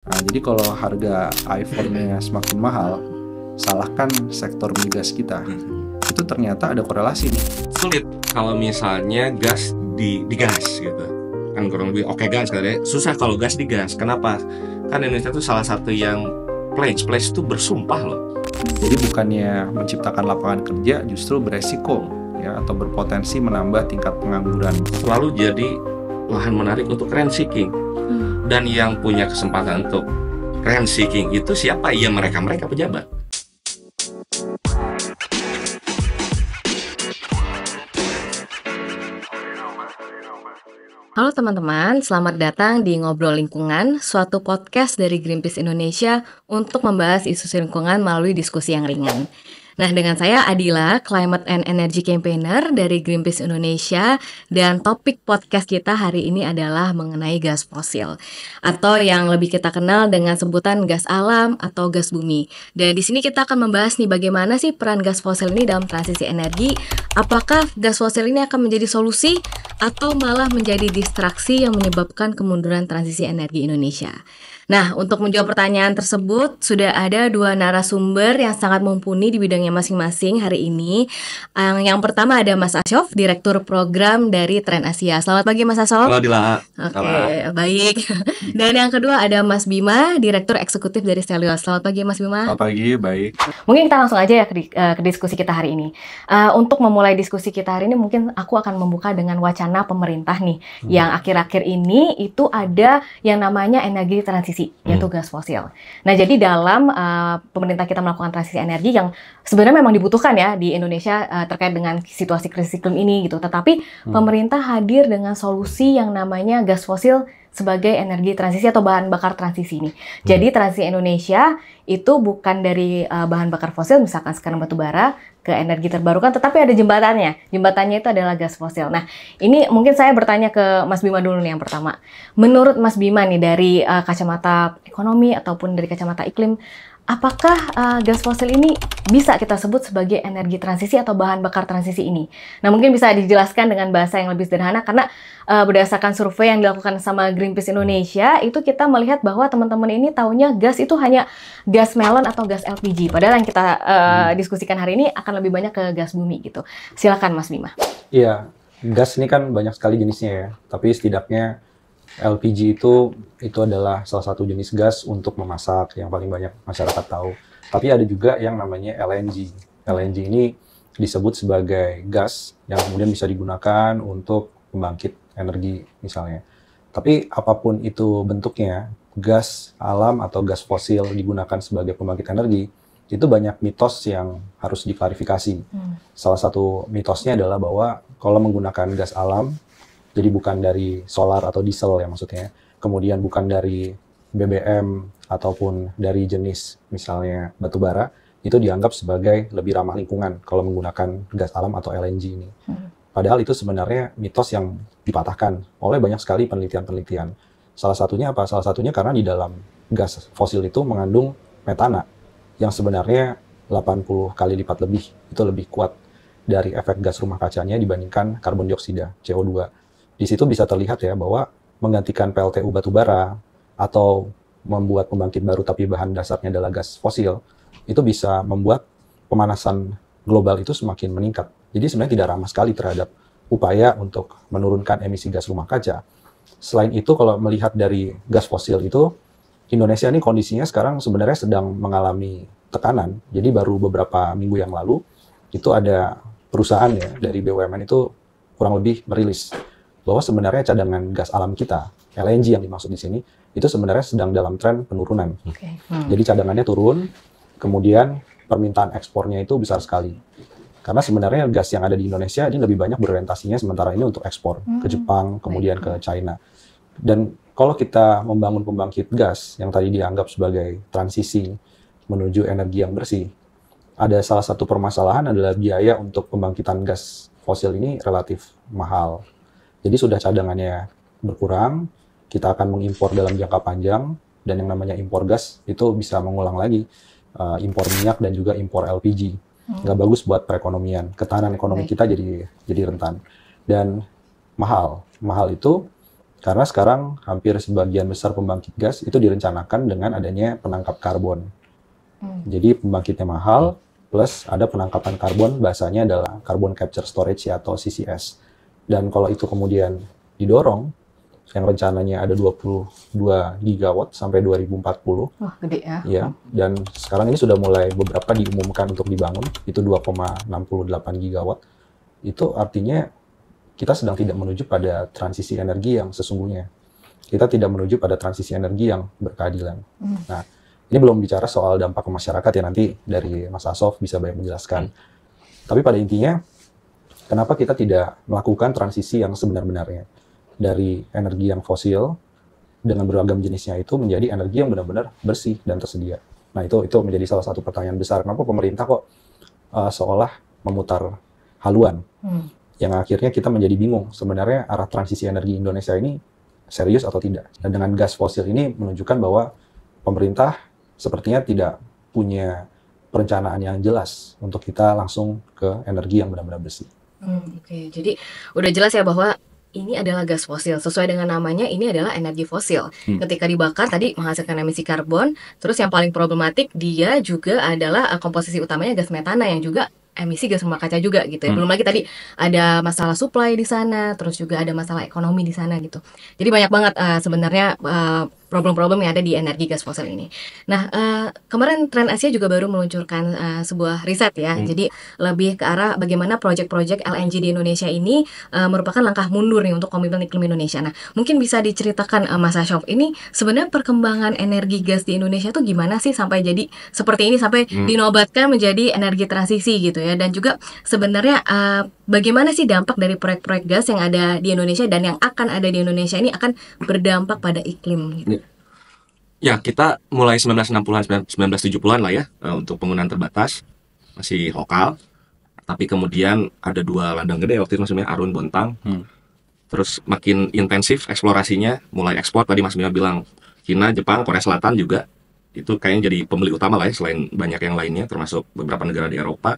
Nah, jadi kalau harga iPhone-nya semakin mahal, salahkan sektor migas kita. Itu ternyata ada korelasi nih. Sulit kalau misalnya gas digas gitu. Kan kurang lebih oke gas kali ya. Susah kalau gas digas. Kenapa? Kan Indonesia itu salah satu yang pledge itu bersumpah loh. Jadi bukannya menciptakan lapangan kerja, justru beresiko ya, atau berpotensi menambah tingkat pengangguran. Selalu jadi lahan menarik untuk rent seeking. Dan yang punya kesempatan untuk rent seeking itu siapa? Ya mereka pejabat. Halo teman-teman, selamat datang di Ngobrol Lingkungan, suatu podcast dari Greenpeace Indonesia untuk membahas isu lingkungan melalui diskusi yang ringan. Nah, dengan saya Adila, Climate and Energy Campaigner dari Greenpeace Indonesia, dan topik podcast kita hari ini adalah mengenai gas fosil, atau yang lebih kita kenal dengan sebutan gas alam atau gas bumi. Dan di sini kita akan membahas nih bagaimana sih peran gas fosil ini dalam transisi energi. Apakah gas fosil ini akan menjadi solusi atau malah menjadi distraksi yang menyebabkan kemunduran transisi energi Indonesia? Nah, untuk menjawab pertanyaan tersebut, sudah ada dua narasumber yang sangat mumpuni di bidangnya masing-masing hari ini. Yang pertama ada Mas Asyof, Direktur Program dari Trend Asia. Selamat pagi Mas Asyof. Halo Dila. Oke, baik. Dan yang kedua ada Mas Bima, Direktur Eksekutif dari Stelios. Selamat pagi Mas Bima. Selamat pagi, baik. Mungkin kita langsung aja ya ke diskusi kita hari ini. Untuk memulai diskusi kita hari ini, mungkin aku akan membuka dengan wacana pemerintah nih, yang akhir-akhir ini itu ada yang namanya energi transisi, yaitu gas fosil. Nah, jadi dalam pemerintah kita melakukan transisi energi yang sebenarnya memang dibutuhkan ya di Indonesia terkait dengan situasi krisis iklim ini gitu. Tetapi pemerintah hadir dengan solusi yang namanya gas fosil sebagai energi transisi atau bahan bakar transisi ini. Jadi transisi Indonesia itu bukan dari bahan bakar fosil, misalkan sekarang batu bara, ke energi terbarukan, tetapi ada jembatannya. Jembatannya itu adalah gas fosil. Nah, ini mungkin saya bertanya ke Mas Bima dulu nih yang pertama. Menurut Mas Bima nih dari kacamata ekonomi ataupun dari kacamata iklim, apakah gas fosil ini bisa kita sebut sebagai energi transisi atau bahan bakar transisi ini? Nah, mungkin bisa dijelaskan dengan bahasa yang lebih sederhana, karena berdasarkan survei yang dilakukan sama Greenpeace Indonesia, itu kita melihat bahwa teman-teman ini taunya gas itu hanya gas melon atau gas LPG. Padahal yang kita diskusikan hari ini akan lebih banyak ke gas bumi gitu. Silakan Mas Bima. Iya, gas ini kan banyak sekali jenisnya ya, tapi setidaknya LPG itu adalah salah satu jenis gas untuk memasak yang paling banyak masyarakat tahu. Tapi ada juga yang namanya LNG. LNG ini disebut sebagai gas yang kemudian bisa digunakan untuk pembangkit energi misalnya. Tapi apapun itu bentuknya, gas alam atau gas fosil digunakan sebagai pembangkit energi, itu banyak mitos yang harus diklarifikasi. Salah satu mitosnya adalah bahwa kalau menggunakan gas alam, jadi bukan dari solar atau diesel ya maksudnya, kemudian bukan dari BBM ataupun dari jenis misalnya batu bara, itu dianggap sebagai lebih ramah lingkungan kalau menggunakan gas alam atau LNG ini. Padahal itu sebenarnya mitos yang dipatahkan oleh banyak sekali penelitian-penelitian. Salah satunya apa? Salah satunya karena di dalam gas fosil itu mengandung metana yang sebenarnya 80 kali lipat lebih, itu lebih kuat dari efek gas rumah kacanya dibandingkan karbon dioksida, CO2. Di situ bisa terlihat ya bahwa menggantikan PLTU batubara atau membuat pembangkit baru tapi bahan dasarnya adalah gas fosil, itu bisa membuat pemanasan global itu semakin meningkat. Jadi sebenarnya tidak ramah sekali terhadap upaya untuk menurunkan emisi gas rumah kaca. Selain itu, kalau melihat dari gas fosil itu, Indonesia ini kondisinya sekarang sebenarnya sedang mengalami tekanan. Jadi baru beberapa minggu yang lalu, itu ada perusahaan ya dari BUMN itu kurang lebih merilis bahwa sebenarnya cadangan gas alam kita, LNG yang dimaksud di sini, itu sebenarnya sedang dalam tren penurunan. Jadi cadangannya turun, kemudian permintaan ekspornya itu besar sekali. Karena sebenarnya gas yang ada di Indonesia ini lebih banyak berorientasinya sementara ini untuk ekspor ke Jepang, kemudian ke China. Dan kalau kita membangun pembangkit gas yang tadi dianggap sebagai transisi menuju energi yang bersih, ada salah satu permasalahan adalah biaya untuk pembangkitan gas fosil ini relatif mahal. Jadi sudah cadangannya berkurang, kita akan mengimpor dalam jangka panjang, dan yang namanya impor gas itu bisa mengulang lagi impor minyak dan juga impor LPG. Nggak bagus buat perekonomian, ketahanan ekonomi kita jadi rentan. Dan mahal itu Karena sekarang hampir sebagian besar pembangkit gas itu direncanakan dengan adanya penangkap karbon. Jadi pembangkitnya mahal, plus ada penangkapan karbon, bahasanya adalah Carbon Capture Storage ya, atau CCS. Dan kalau itu kemudian didorong, yang rencananya ada 22 gigawatt sampai 2040. Wah, gede ya. Ya, dan sekarang ini sudah mulai beberapa diumumkan untuk dibangun, itu 2,68 gigawatt. Itu artinya kita sedang tidak menuju pada transisi energi yang sesungguhnya. Kita tidak menuju pada transisi energi yang berkeadilan. Nah, ini belum bicara soal dampak ke masyarakat ya, nanti dari Mas Asof bisa banyak menjelaskan. Tapi pada intinya, kenapa kita tidak melakukan transisi yang sebenar-benarnya dari energi yang fosil dengan beragam jenisnya itu menjadi energi yang benar-benar bersih dan tersedia. Nah, itu menjadi salah satu pertanyaan besar. Kenapa pemerintah kok seolah memutar haluan? Yang akhirnya kita menjadi bingung sebenarnya arah transisi energi Indonesia ini serius atau tidak. Dan dengan gas fosil ini menunjukkan bahwa pemerintah sepertinya tidak punya perencanaan yang jelas untuk kita langsung ke energi yang benar-benar bersih. Oke, jadi udah jelas ya bahwa ini adalah gas fosil. Sesuai dengan namanya, ini adalah energi fosil. Ketika dibakar tadi menghasilkan emisi karbon. Terus yang paling problematik dia juga adalah komposisi utamanya gas metana yang juga emisi gas rumah kaca juga gitu ya. Belum lagi tadi ada masalah supply di sana, terus juga ada masalah ekonomi di sana gitu. Jadi banyak banget sebenarnya problem-problem yang ada di energi gas fosil ini. Nah, kemarin Trend Asia juga baru meluncurkan sebuah riset ya. Jadi lebih ke arah bagaimana proyek-proyek LNG di Indonesia ini merupakan langkah mundur nih untuk komitmen iklim Indonesia. Nah, mungkin bisa diceritakan Mas Asof, ini sebenarnya perkembangan energi gas di Indonesia tuh gimana sih sampai jadi seperti ini, sampai dinobatkan menjadi energi transisi gitu ya. Dan juga sebenarnya bagaimana sih dampak dari proyek-proyek gas yang ada di Indonesia dan yang akan ada di Indonesia ini akan berdampak pada iklim gitu. Ya, kita mulai 1960-an, 1970-an lah ya, untuk penggunaan terbatas, masih lokal. Tapi kemudian ada dua ladang gede waktu itu, maksudnya Arun, Bontang. Terus makin intensif eksplorasinya, mulai ekspor, tadi Mas Bima bilang, China, Jepang, Korea Selatan juga. Itu kayaknya jadi pembeli utama lah ya, selain banyak yang lainnya, termasuk beberapa negara di Eropa.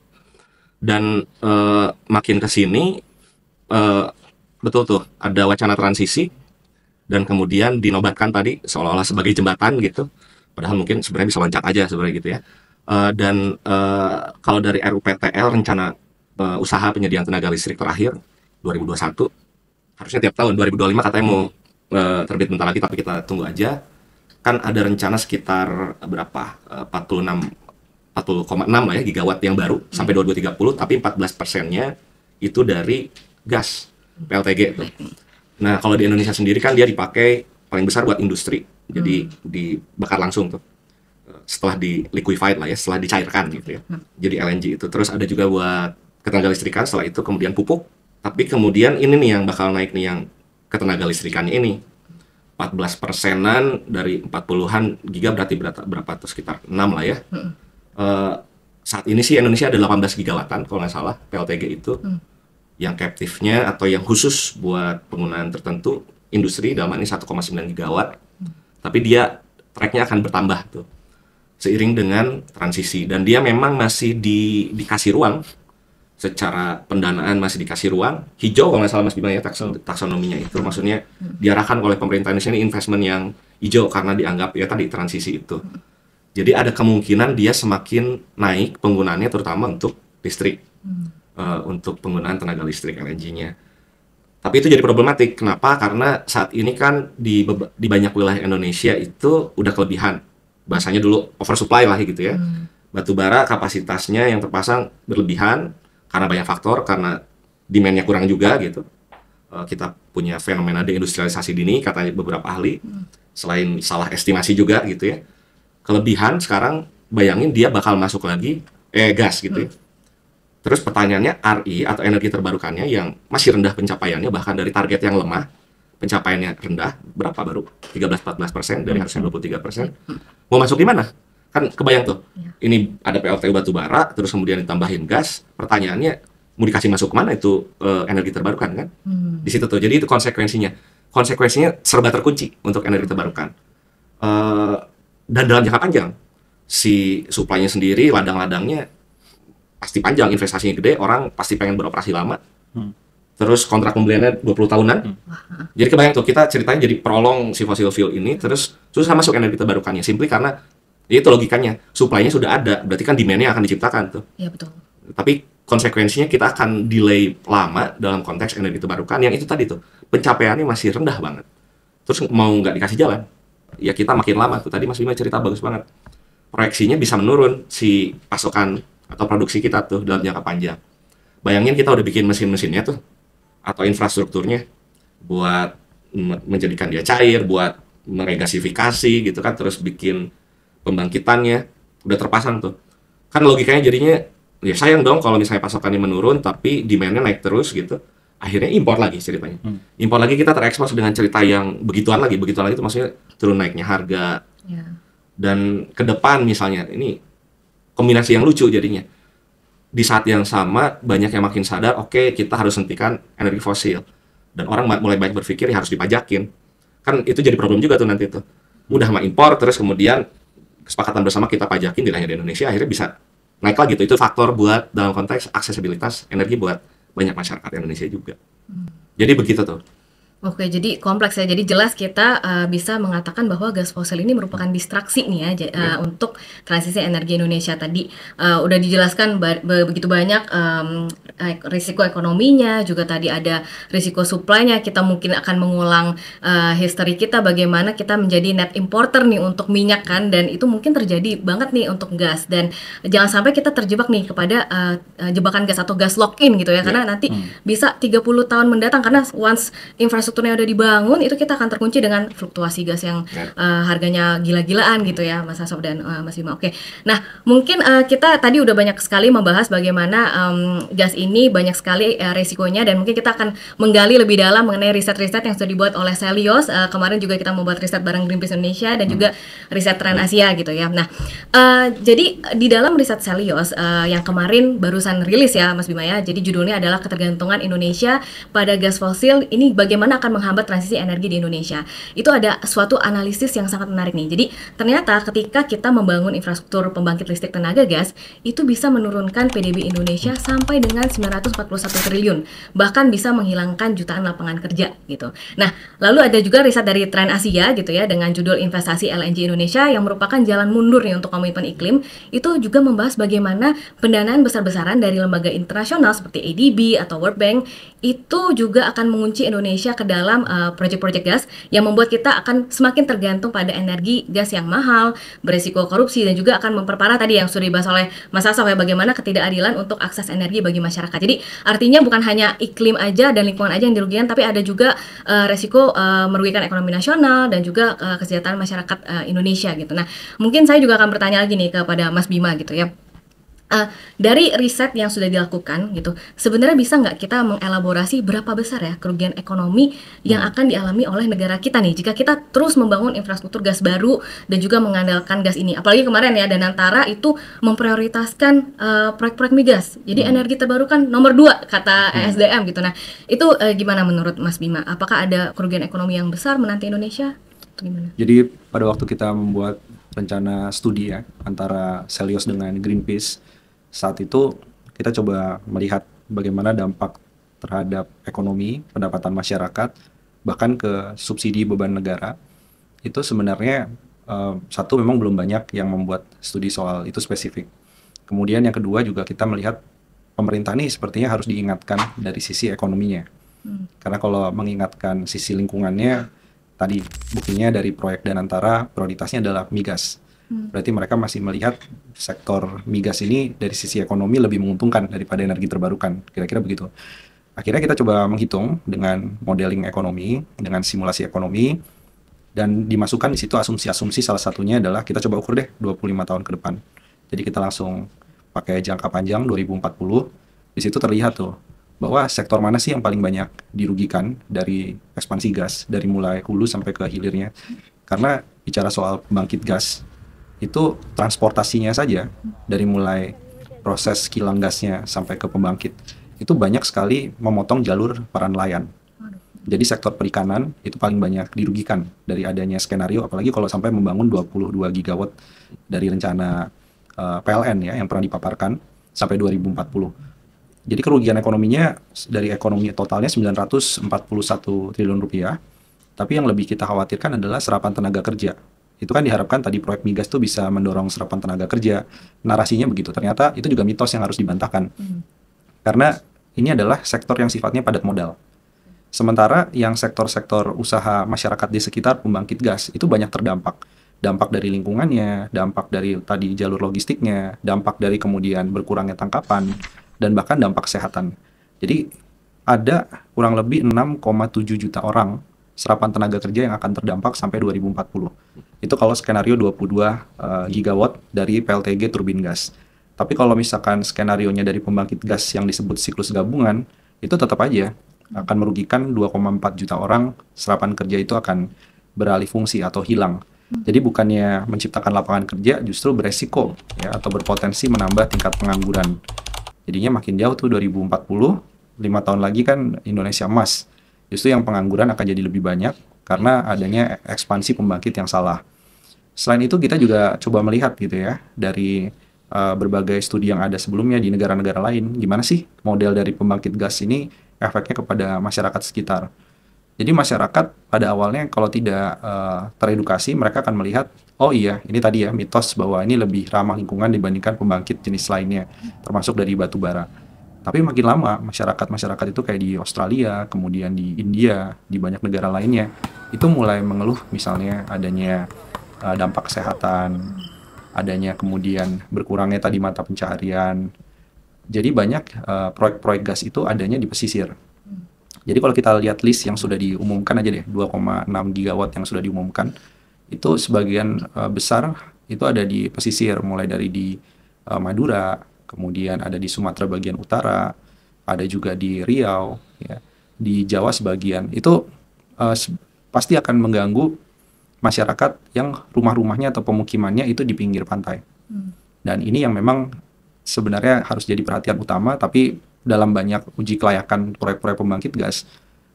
Dan makin ke sini, betul tuh, ada wacana transisi, dan kemudian dinobatkan tadi seolah-olah sebagai jembatan gitu, padahal mungkin sebenarnya bisa loncat aja sebenarnya gitu ya. Dan kalau dari RUPTL, rencana usaha penyediaan tenaga listrik terakhir 2021, harusnya tiap tahun 2025 katanya mau terbit bentar lagi, tapi kita tunggu aja. Kan ada rencana sekitar berapa 40,6 lah ya gigawatt yang baru sampai 2030, tapi 14%-nya itu dari gas PLTG itu. Nah, kalau di Indonesia sendiri kan dia dipakai paling besar buat industri. Jadi dibakar langsung tuh. Setelah di liquefied lah ya, setelah dicairkan gitu ya. Jadi LNG itu. Terus ada juga buat ketenaga listrikan, setelah itu kemudian pupuk. Tapi kemudian ini nih yang bakal naik nih, yang ketenaga listrikannya ini. 14%-an dari 40-an giga berarti berapa tuh, sekitar 6 lah ya. Saat ini sih Indonesia ada 18 gigawattan kalau nggak salah PLTG itu. Yang captive-nya atau yang khusus buat penggunaan tertentu industri, dalam ini 1,9 gigawatt. Tapi dia track-nya akan bertambah tuh seiring dengan transisi, dan dia memang masih dikasih ruang secara pendanaan, masih dikasih ruang hijau kalau nggak salah Mas Bima ya, taksonominya itu maksudnya diarahkan oleh pemerintah Indonesia ini investment yang hijau karena dianggap ya tadi transisi itu. Jadi ada kemungkinan dia semakin naik penggunaannya, terutama untuk listrik. Untuk penggunaan tenaga listrik LNG-nya. Tapi itu jadi problematik. Kenapa? Karena saat ini kan di banyak wilayah Indonesia itu udah kelebihan. Bahasanya dulu oversupply lah gitu ya. Batu bara kapasitasnya yang terpasang berlebihan karena banyak faktor, karena demand-nya kurang juga gitu. Kita punya fenomena deindustrialisasi dini, katanya beberapa ahli. Selain salah estimasi juga gitu ya. Kelebihan sekarang, bayangin dia bakal masuk lagi gas gitu ya. Terus pertanyaannya, RI atau energi terbarukannya yang masih rendah pencapaiannya, bahkan dari target yang lemah, pencapaiannya rendah, berapa baru? 13-14% dari harusnya 23%. Mau masuk di mana? Kan kebayang tuh, ini ada PLTU batu bara, terus kemudian ditambahin gas, pertanyaannya, mau dikasih masuk kemana itu energi terbarukan kan? Di situ tuh, jadi itu konsekuensinya. Konsekuensinya serba terkunci untuk energi terbarukan. Dan dalam jangka panjang, si supply-nya sendiri, ladang-ladangnya, pasti panjang, investasinya gede, orang pasti pengen beroperasi lama. terus kontrak pembeliannya 20 tahunan. Jadi kebayang tuh, kita ceritanya jadi prolong si fossil fuel ini, terus susah masuk energi terbarukannya. Simply karena ya itu logikanya, supply-nya sudah ada, berarti kan demand-nya akan diciptakan tuh. Iya betul. Tapi konsekuensinya kita akan delay lama dalam konteks energi terbarukan yang itu tadi tuh, pencapaiannya masih rendah banget. Terus mau nggak dikasih jalan, ya kita makin lama tuh. Tadi Mas Bima cerita bagus banget. Proyeksinya bisa menurun si pasokan atau produksi kita tuh dalam jangka panjang. Bayangin kita udah bikin mesin-mesinnya tuh, atau infrastrukturnya buat menjadikan dia cair, buat meregasifikasi gitu kan, terus bikin pembangkitannya udah terpasang tuh. Kan logikanya jadinya ya sayang dong kalau misalnya pasokannya menurun tapi demand-nya naik terus gitu. Akhirnya impor lagi ceritanya. Impor lagi, kita terekspos dengan cerita yang begituan lagi itu maksudnya turun naiknya harga. Dan ke depan misalnya ini kombinasi yang lucu jadinya. Di saat yang sama banyak yang makin sadar, oke, kita harus hentikan energi fosil. Dan orang mulai banyak berpikir ya harus dipajakin. Kan itu jadi problem juga tuh nanti tuh. Udah sama impor, terus kemudian kesepakatan bersama kita pajakin, tidak hanya di Indonesia, akhirnya bisa naik lagi tuh. Itu faktor buat dalam konteks aksesibilitas energi buat banyak masyarakat Indonesia juga. Jadi begitu tuh. Oke, jadi kompleks ya. Jadi jelas kita bisa mengatakan bahwa gas fosil ini merupakan distraksi nih ya untuk transisi energi Indonesia. Tadi udah dijelaskan begitu banyak risiko ekonominya, juga tadi ada risiko supply-nya. Kita mungkin akan mengulang history kita bagaimana kita menjadi net importer nih untuk minyak kan, dan itu mungkin terjadi banget nih untuk gas. Dan jangan sampai kita terjebak nih kepada jebakan gas atau gas lock-in gitu ya, karena nanti bisa 30 tahun mendatang, karena once infrastrukturnya udah dibangun itu kita akan terkunci dengan fluktuasi gas yang harganya gila-gilaan gitu ya, Mas Hasob dan Mas Bima. Oke, nah mungkin kita tadi udah banyak sekali membahas bagaimana gas ini banyak sekali resikonya, dan mungkin kita akan menggali lebih dalam mengenai riset-riset yang sudah dibuat oleh Celios. Kemarin juga kita membuat riset bareng Greenpeace Indonesia dan juga riset Trend Asia gitu ya. Nah, jadi di dalam riset Celios yang kemarin barusan rilis ya Mas Bima ya, jadi judulnya adalah Ketergantungan Indonesia pada Gas Fosil, ini bagaimana akan menghambat transisi energi di Indonesia. Itu ada suatu analisis yang sangat menarik nih. Jadi ternyata ketika kita membangun infrastruktur pembangkit listrik tenaga gas, itu bisa menurunkan PDB Indonesia sampai dengan 941 triliun, bahkan bisa menghilangkan jutaan lapangan kerja gitu. Nah, lalu ada juga riset dari Trend Asia gitu ya, dengan judul Investasi LNG Indonesia yang merupakan jalan mundur nih untuk komitmen iklim. Itu juga membahas bagaimana pendanaan besar-besaran dari lembaga internasional seperti ADB atau World Bank itu juga akan mengunci Indonesia ke dalam proyek-proyek gas yang membuat kita akan semakin tergantung pada energi gas yang mahal, berisiko korupsi, dan juga akan memperparah tadi yang sudah dibahas oleh Mas Hasob ya, bagaimana ketidakadilan untuk akses energi bagi masyarakat. Jadi artinya bukan hanya iklim aja dan lingkungan aja yang dirugikan, tapi ada juga resiko merugikan ekonomi nasional dan juga kesejahteraan masyarakat Indonesia gitu. Nah, mungkin saya juga akan bertanya lagi nih kepada Mas Bima gitu ya. Dari riset yang sudah dilakukan gitu, sebenarnya bisa nggak kita mengelaborasi berapa besar ya kerugian ekonomi yang akan dialami oleh negara kita nih jika kita terus membangun infrastruktur gas baru dan juga mengandalkan gas ini? Apalagi kemarin ya Danantara itu memprioritaskan proyek-proyek migas, jadi energi terbarukan nomor 2 kata ESDM gitu. Nah, itu gimana menurut Mas Bima? Apakah ada kerugian ekonomi yang besar menanti Indonesia? Atau gimana? Jadi pada waktu kita membuat rencana studi ya antara Celios dengan Greenpeace, saat itu kita coba melihat bagaimana dampak terhadap ekonomi, pendapatan masyarakat, bahkan ke subsidi beban negara. Itu sebenarnya satu, memang belum banyak yang membuat studi soal itu spesifik. Kemudian yang kedua juga kita melihat pemerintah ini sepertinya harus diingatkan dari sisi ekonominya. Karena kalau mengingatkan sisi lingkungannya, tadi buktinya dari proyek Danantara prioritasnya adalah migas. Berarti mereka masih melihat sektor migas ini dari sisi ekonomi lebih menguntungkan daripada energi terbarukan, kira-kira begitu. Akhirnya kita coba menghitung dengan modeling ekonomi, dengan simulasi ekonomi, dan dimasukkan di situ asumsi-asumsi, salah satunya adalah kita coba ukur deh 25 tahun ke depan. Jadi kita langsung pakai jangka panjang 2040, di situ terlihat tuh bahwa sektor mana sih yang paling banyak dirugikan dari ekspansi gas, dari mulai hulu sampai ke hilirnya. Karena bicara soal pembangkit gas, itu transportasinya saja dari mulai proses kilang gasnya sampai ke pembangkit itu banyak sekali memotong jalur para nelayan. Jadi sektor perikanan itu paling banyak dirugikan dari adanya skenario, apalagi kalau sampai membangun 22 gigawatt dari rencana PLN ya yang pernah dipaparkan sampai 2040. Jadi kerugian ekonominya dari ekonomi totalnya 941 triliun rupiah. Tapi yang lebih kita khawatirkan adalah serapan tenaga kerja. Itu kan diharapkan tadi proyek migas itu bisa mendorong serapan tenaga kerja. Narasinya begitu. Ternyata itu juga mitos yang harus dibantahkan. Karena ini adalah sektor yang sifatnya padat modal. Sementara yang sektor-sektor usaha masyarakat di sekitar pembangkit gas itu banyak terdampak. Dampak dari lingkungannya, dampak dari tadi jalur logistiknya, dampak dari kemudian berkurangnya tangkapan, dan bahkan dampak kesehatan. Jadi ada kurang lebih 6,7 juta orang serapan tenaga kerja yang akan terdampak sampai 2040. Itu kalau skenario 22 gigawatt dari PLTG turbin gas. Tapi kalau misalkan skenarionya dari pembangkit gas yang disebut siklus gabungan, itu tetap aja akan merugikan 2,4 juta orang, serapan kerja itu akan beralih fungsi atau hilang. Jadi bukannya menciptakan lapangan kerja, justru beresiko ya, atau berpotensi menambah tingkat pengangguran. Jadinya makin jauh tuh 2040, 5 tahun lagi kan Indonesia emas. Justru yang pengangguran akan jadi lebih banyak karena adanya ekspansi pembangkit yang salah. Selain itu kita juga coba melihat gitu ya, dari berbagai studi yang ada sebelumnya di negara-negara lain, gimana sih model dari pembangkit gas ini efeknya kepada masyarakat sekitar. Jadi masyarakat pada awalnya kalau tidak teredukasi, mereka akan melihat, oh iya ini tadi ya mitos bahwa ini lebih ramah lingkungan dibandingkan pembangkit jenis lainnya, termasuk dari batu bara. Tapi makin lama masyarakat itu kayak di Australia, kemudian di India, di banyak negara lainnya, itu mulai mengeluh misalnya adanya dampak kesehatan, adanya kemudian berkurangnya tadi mata pencaharian. Jadi banyak proyek-proyek gas itu adanya di pesisir. Jadi kalau kita lihat list yang sudah diumumkan aja deh, 2,6 gigawatt yang sudah diumumkan, itu sebagian besar itu ada di pesisir, mulai dari di Madura, kemudian ada di Sumatera bagian utara, ada juga di Riau, ya, di Jawa sebagian. Itu pasti akan mengganggu masyarakat yang rumah-rumahnya atau pemukimannya itu di pinggir pantai. Dan ini yang memang sebenarnya harus jadi perhatian utama, tapi dalam banyak uji kelayakan proyek-proyek pembangkit gas,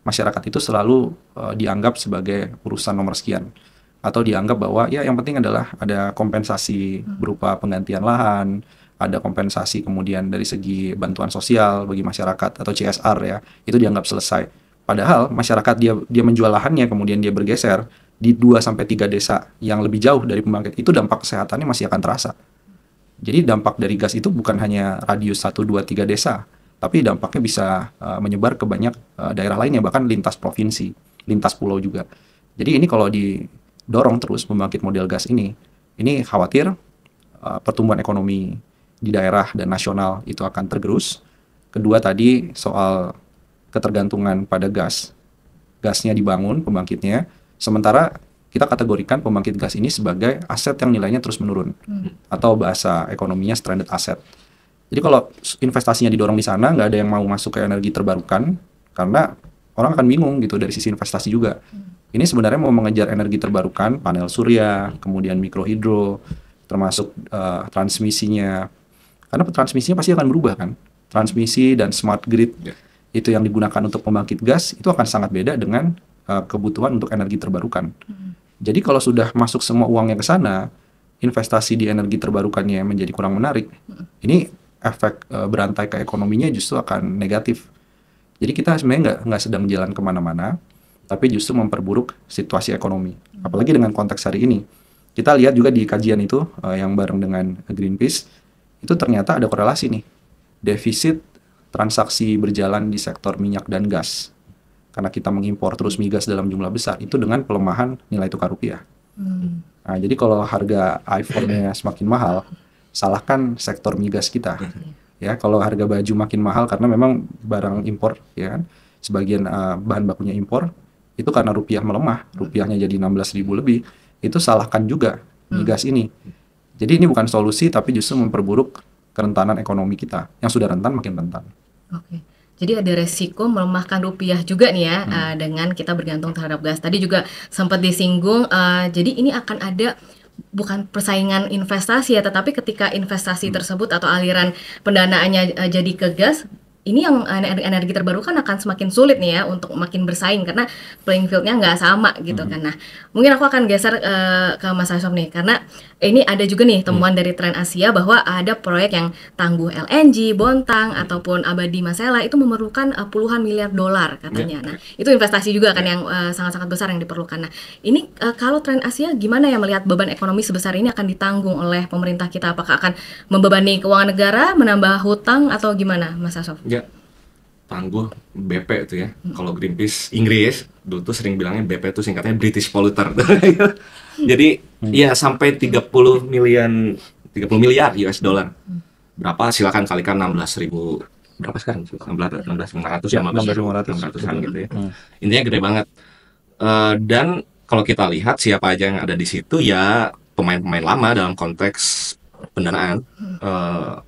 masyarakat itu selalu dianggap sebagai urusan nomor sekian. Atau dianggap bahwa ya yang penting adalah ada kompensasi berupa penggantian lahan, ada kompensasi kemudian dari segi bantuan sosial bagi masyarakat atau CSR ya, itu dianggap selesai. Padahal masyarakat dia menjual lahannya, kemudian dia bergeser di 2-3 desa yang lebih jauh dari pembangkit, itu dampak kesehatannya masih akan terasa. Jadi dampak dari gas itu bukan hanya radius 1-2-3 desa, tapi dampaknya bisa menyebar ke banyak daerah lainnya, bahkan lintas provinsi, lintas pulau juga. Jadi ini kalau didorong terus pembangkit model gas ini khawatir pertumbuhan ekonomi di daerah dan nasional itu akan tergerus. Kedua tadi soal ketergantungan pada gasnya dibangun pembangkitnya, sementara kita kategorikan pembangkit gas ini sebagai aset yang nilainya terus menurun, atau bahasa ekonominya stranded asset. Jadi kalau investasinya didorong di sana, nggak ada yang mau masuk ke energi terbarukan, karena orang akan bingung gitu dari sisi investasi juga. Ini sebenarnya mau mengejar energi terbarukan, panel surya, kemudian mikrohidro, termasuk transmisinya. Karena transmisinya pasti akan berubah kan. Transmisi dan smart grid itu yang digunakan untuk pembangkit gas, itu akan sangat beda dengan kebutuhan untuk energi terbarukan. Jadi kalau sudah masuk semua uangnya ke sana, investasi di energi terbarukannya menjadi kurang menarik. Ini efek berantai ke ekonominya justru akan negatif. Jadi kita sebenarnya nggak sedang jalan kemana-mana, tapi justru memperburuk situasi ekonomi. Apalagi dengan konteks hari ini. Kita lihat juga di kajian itu yang bareng dengan Greenpeace, itu ternyata ada korelasi nih. Defisit transaksi berjalan di sektor minyak dan gas. Karena kita mengimpor terus migas dalam jumlah besar, itu dengan pelemahan nilai tukar rupiah. Nah, jadi kalau harga iPhone-nya semakin mahal, salahkan sektor migas kita. Ya, kalau harga baju makin mahal karena memang barang impor, ya kan, sebagian bahan bakunya impor, itu karena rupiah melemah, rupiahnya jadi 16.000 lebih, itu salahkan juga migas ini. Jadi ini bukan solusi, tapi justru memperburuk kerentanan ekonomi kita, yang sudah rentan makin rentan. Oke. Jadi ada resiko melemahkan rupiah juga nih ya, dengan kita bergantung terhadap gas. Tadi juga sempat disinggung, jadi ini akan ada bukan persaingan investasi ya, tetapi ketika investasi tersebut atau aliran pendanaannya jadi ke gas, ini yang energi terbarukan akan semakin sulit nih ya untuk makin bersaing karena playing field-nya nggak sama gitu kan. Nah, mungkin aku akan geser ke Mas Asof nih karena ini ada juga nih temuan dari Trend Asia bahwa ada proyek yang tangguh LNG, Bontang ataupun Abadi Masela itu memerlukan puluhan miliar dolar katanya. Nah, itu investasi juga kan yang sangat-sangat besar yang diperlukan. Nah, ini kalau Trend Asia gimana ya melihat beban ekonomi sebesar ini akan ditanggung oleh pemerintah kita? Apakah akan membebani keuangan negara, menambah hutang atau gimana, Mas Asof? Ya, tangguh BP itu ya. Kalau Greenpeace Inggris dulu tuh sering bilangnya BP itu singkatnya British Polluter. Jadi ya sampai 30 miliar US dollar. Berapa silakan kalikan 16.000 berapa sekarang? 16.500 ya, 16.500-an gitu ya. Intinya gede banget. Dan kalau kita lihat siapa aja yang ada di situ ya pemain-pemain lama dalam konteks pendanaan,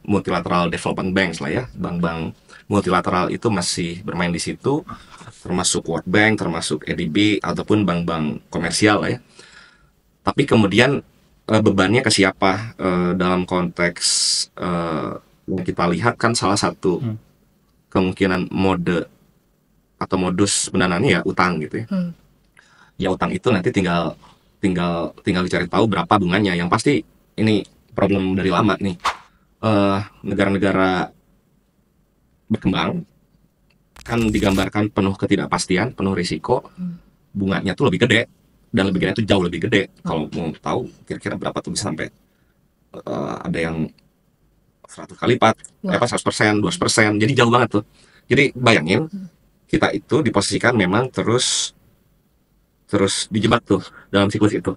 multilateral development banks lah ya, bank-bank multilateral itu masih bermain di situ, termasuk World Bank, termasuk ADB ataupun bank-bank komersial lah ya. Tapi kemudian bebannya ke siapa dalam konteks yang kita lihat kan salah satu kemungkinan mode atau modus pendanaannya ya utang gitu ya. Ya utang itu nanti tinggal dicari tahu berapa bunganya. Yang pasti ini problem dari lama nih. Negara-negara berkembang kan digambarkan penuh ketidakpastian, penuh risiko, bunganya tuh lebih gede dan lebih gede itu jauh lebih gede. Kalau mau tahu kira-kira berapa tuh bisa sampai ada yang 100 kali lipat, 100%, 200%, jadi jauh banget tuh. Jadi bayangin kita itu diposisikan memang terus dijebak tuh dalam siklus itu,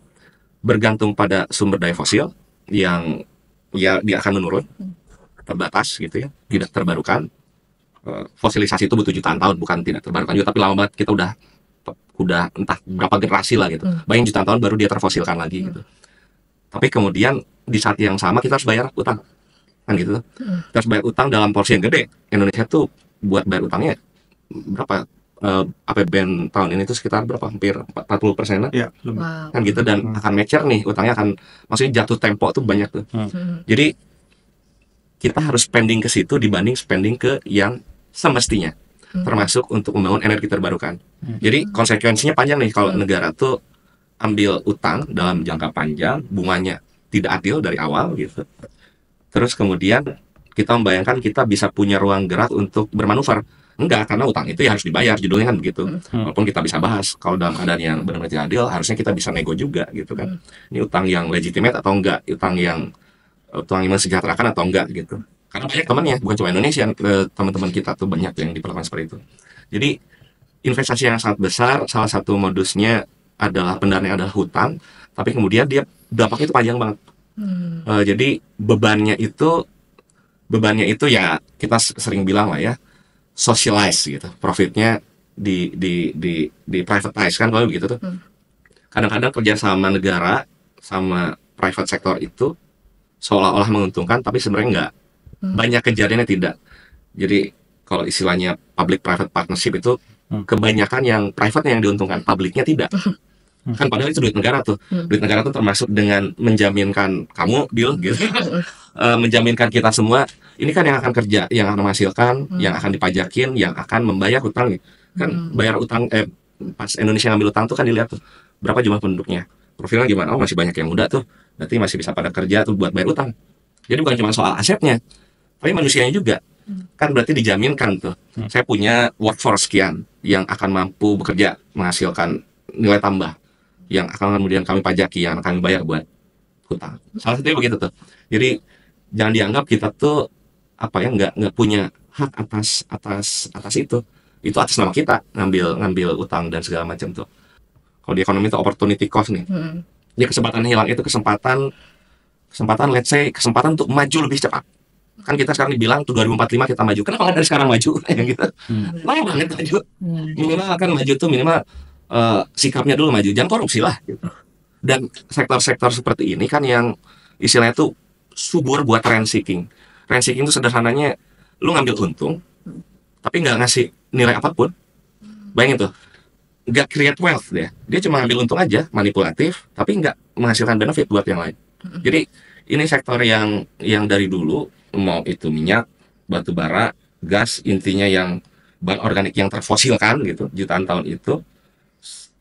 bergantung pada sumber daya fosil yang ya dia akan menurun, terbatas gitu ya, tidak terbarukan. Fosilisasi itu butuh jutaan tahun, bukan tidak terbarukan juga, tapi lama banget kita udah entah berapa generasi lah gitu. Bayangin jutaan tahun baru dia terfosilkan lagi gitu. Tapi kemudian di saat yang sama kita harus bayar utang kan gitu. Kita harus bayar utang dalam porsi yang gede. Indonesia tuh buat bayar utangnya berapa? APBN tahun ini tuh sekitar berapa? Hampir 40%-an Iya, kan gitu, dan akan mature nih utangnya, akan maksudnya jatuh tempo tuh banyak tuh. Jadi kita harus spending ke situ dibanding spending ke yang semestinya, termasuk untuk membangun energi terbarukan. Jadi konsekuensinya panjang nih kalau negara tuh ambil utang dalam jangka panjang, bunganya tidak adil dari awal gitu. Terus kemudian kita membayangkan kita bisa punya ruang gerak untuk bermanuver. Enggak, karena utang itu ya harus dibayar, judulnya kan begitu. Walaupun kita bisa bahas kalau dalam keadaan yang benar-benar tidak adil, harusnya kita bisa nego juga gitu kan. Ini utang yang legitimate atau enggak, utang yang mensejahterakan atau enggak gitu. Karena banyak temannya, bukan cuma Indonesia, teman-teman kita tuh banyak yang diperlakukan seperti itu. Jadi investasi yang sangat besar, salah satu modusnya adalah pendanaan adalah hutang, tapi kemudian dia dampaknya itu panjang banget. Jadi bebannya itu ya kita sering bilang lah ya, socialize gitu, profitnya di privatize kan kalau begitu tuh. Kadang-kadang kerjasama negara sama private sector itu seolah-olah menguntungkan, tapi sebenarnya enggak. Banyak kejadiannya tidak. Jadi kalau istilahnya public private partnership itu kebanyakan yang private yang diuntungkan, publiknya tidak. Kan padahal itu duit negara tuh. Duit negara tuh termasuk dengan menjaminkan kamu deal gitu. Menjaminkan kita semua ini kan yang akan kerja, yang akan menghasilkan, yang akan dipajakin, yang akan membayar hutang. Kan bayar utang pas Indonesia ngambil utang tuh kan dilihat tuh berapa jumlah penduduknya. Profilnya gimana? Oh, masih banyak yang muda tuh. Berarti masih bisa pada kerja tuh buat bayar utang. Jadi bukan cuma soal asetnya, tapi manusianya juga. Kan berarti dijaminkan tuh. Saya punya workforce sekian yang akan mampu bekerja, menghasilkan nilai tambah, yang akan kemudian kami pajaki, yang akan kami bayar buat hutang. Salah satunya begitu tuh. Jadi jangan dianggap kita tuh nggak punya hak atas itu. Itu atas nama kita ngambil utang dan segala macam tuh. Kalau di ekonomi itu opportunity cost nih. Ya kesempatan hilang itu kesempatan let's say kesempatan untuk maju lebih cepat. Kan kita sekarang dibilang tuh 2045 kita maju. Kenapa nggak dari sekarang maju? Gitu. Lama banget maju. Minimal akan maju tuh minimal sikapnya dulu maju. Jangan korupsi lah gitu. Dan sektor-sektor seperti ini kan yang istilahnya tuh subur buat rent seeking. Rent seeking itu sederhananya lu ngambil untung tapi nggak ngasih nilai apapun. Bayangin tuh, nggak create wealth dia cuma ngambil untung aja, manipulatif, tapi nggak menghasilkan benefit buat yang lain. Jadi ini sektor yang dari dulu, mau itu minyak, batu bara, gas intinya yang bahan organik yang terfosilkan gitu jutaan tahun itu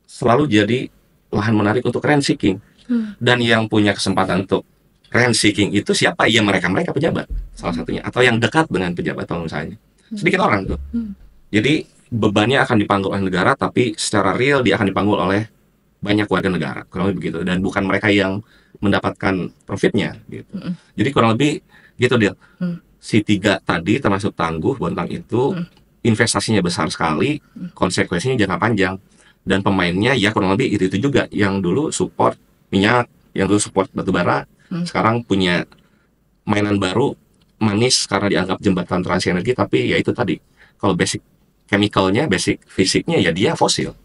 selalu jadi lahan menarik untuk rent seeking. Dan yang punya kesempatan untuk rent seeking itu siapa? Ya mereka pejabat salah satunya, atau yang dekat dengan pejabat pengusahanya. Sedikit orang tuh. Jadi bebannya akan dipanggul oleh negara, tapi secara real dia akan dipanggul oleh banyak warga negara, kurang lebih begitu. Dan bukan mereka yang mendapatkan profitnya gitu. Jadi kurang lebih gitu Del. Si tiga tadi termasuk Tangguh, Bontang itu investasinya besar sekali, konsekuensinya jangka panjang. Dan pemainnya ya kurang lebih itu juga, yang dulu support minyak, yang dulu support batu bara, sekarang punya mainan baru, manis karena dianggap jembatan transenergi, tapi ya itu tadi, kalau basic chemicalnya, basic fisiknya ya dia fosil.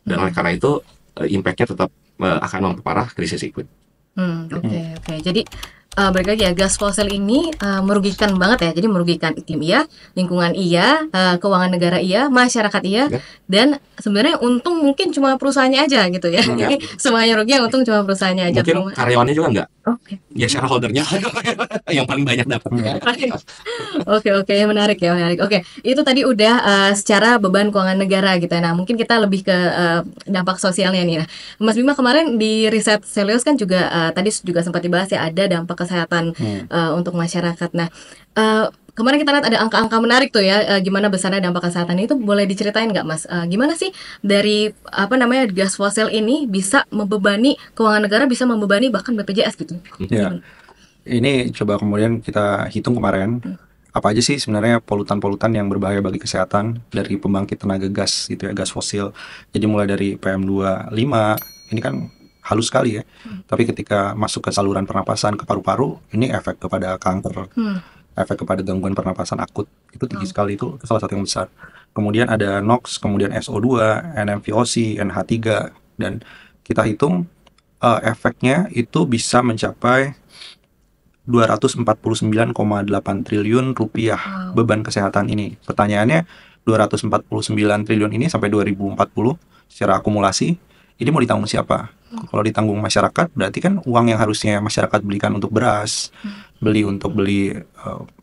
Dan oleh karena itu impact-nya tetap akan memperparah krisis iklim. Oke. Jadi balik lagi ya, gas fosil ini merugikan banget ya. Jadi merugikan iklim iya, lingkungan iya, keuangan negara iya, masyarakat iya, dan sebenarnya untung mungkin cuma perusahaannya aja gitu ya. Jadi semuanya rugi, yang untung cuma perusahaannya aja. Mungkin karyawannya juga enggak. Ya shareholdernya yang paling banyak dapatnya. Oke, menarik. Oke, itu tadi udah secara beban keuangan negara gitu ya. Nah, mungkin kita lebih ke dampak sosialnya nih. Nah, Mas Bima kemarin di riset Celios kan juga tadi juga sempat dibahas ya, ada dampak kesehatan untuk masyarakat. Nah, kemarin kita lihat ada angka-angka menarik tuh ya, gimana besarnya dampak kesehatan itu. Boleh diceritain nggak Mas? Gimana sih dari gas fosil ini bisa membebani keuangan negara, bisa membebani bahkan BPJS gitu? Ya, ini coba kemudian kita hitung kemarin apa aja sih sebenarnya polutan-polutan yang berbahaya bagi kesehatan dari pembangkit tenaga gas gitu ya, gas fosil. Jadi mulai dari PM2,5 ini kan halus sekali ya, tapi ketika masuk ke saluran pernapasan, ke paru-paru, ini efek kepada kanker, efek kepada gangguan pernapasan akut, itu tinggi sekali, itu salah satu yang besar. Kemudian ada NOx, kemudian SO2, NMVOC, NH3, dan kita hitung efeknya itu bisa mencapai 249,8 triliun rupiah beban kesehatan ini. Pertanyaannya, 249 triliun ini sampai 2040 secara akumulasi, ini mau ditanggung siapa? Kalau ditanggung masyarakat, berarti kan uang yang harusnya masyarakat belikan untuk beras, beli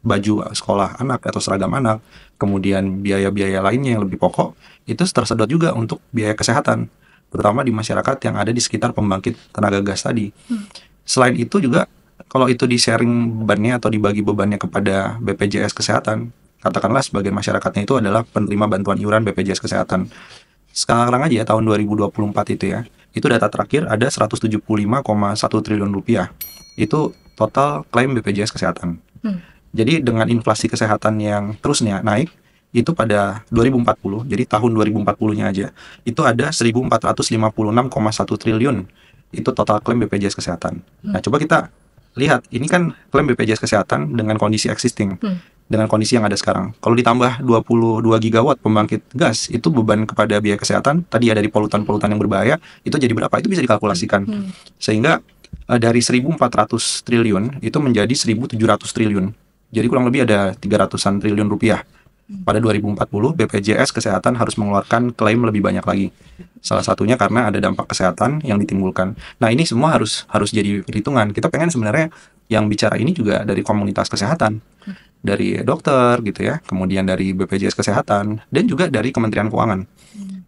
baju sekolah anak atau seragam anak, kemudian biaya-biaya lainnya yang lebih pokok, itu tersedot juga untuk biaya kesehatan, terutama di masyarakat yang ada di sekitar pembangkit tenaga gas tadi. Selain itu juga, kalau itu di-sharing bebannya atau dibagi bebannya kepada BPJS Kesehatan, katakanlah sebagian masyarakatnya itu adalah penerima bantuan iuran BPJS Kesehatan. Sekarang aja tahun 2024 itu ya, itu data terakhir ada 175,1 triliun rupiah. Itu total klaim BPJS Kesehatan. Jadi dengan inflasi kesehatan yang terus naik, itu pada 2040, jadi tahun 2040-nya aja, itu ada 1.456,1 triliun. Itu total klaim BPJS Kesehatan. Nah, coba kita lihat, ini kan klaim BPJS Kesehatan dengan kondisi existing, dengan kondisi yang ada sekarang. Kalau ditambah 22 gigawatt pembangkit gas, itu beban kepada biaya kesehatan, tadi ada di polutan-polutan yang berbahaya, itu jadi berapa? Itu bisa dikalkulasikan. Sehingga dari 1.400 triliun, itu menjadi 1.700 triliun. Jadi kurang lebih ada 300-an triliun rupiah. Pada 2040, BPJS Kesehatan harus mengeluarkan klaim lebih banyak lagi. Salah satunya karena ada dampak kesehatan yang ditimbulkan. Nah, ini semua harus jadi perhitungan. Kita pengen sebenarnya yang bicara ini juga dari komunitas kesehatan, dari dokter gitu ya, kemudian dari BPJS Kesehatan, dan juga dari Kementerian Keuangan.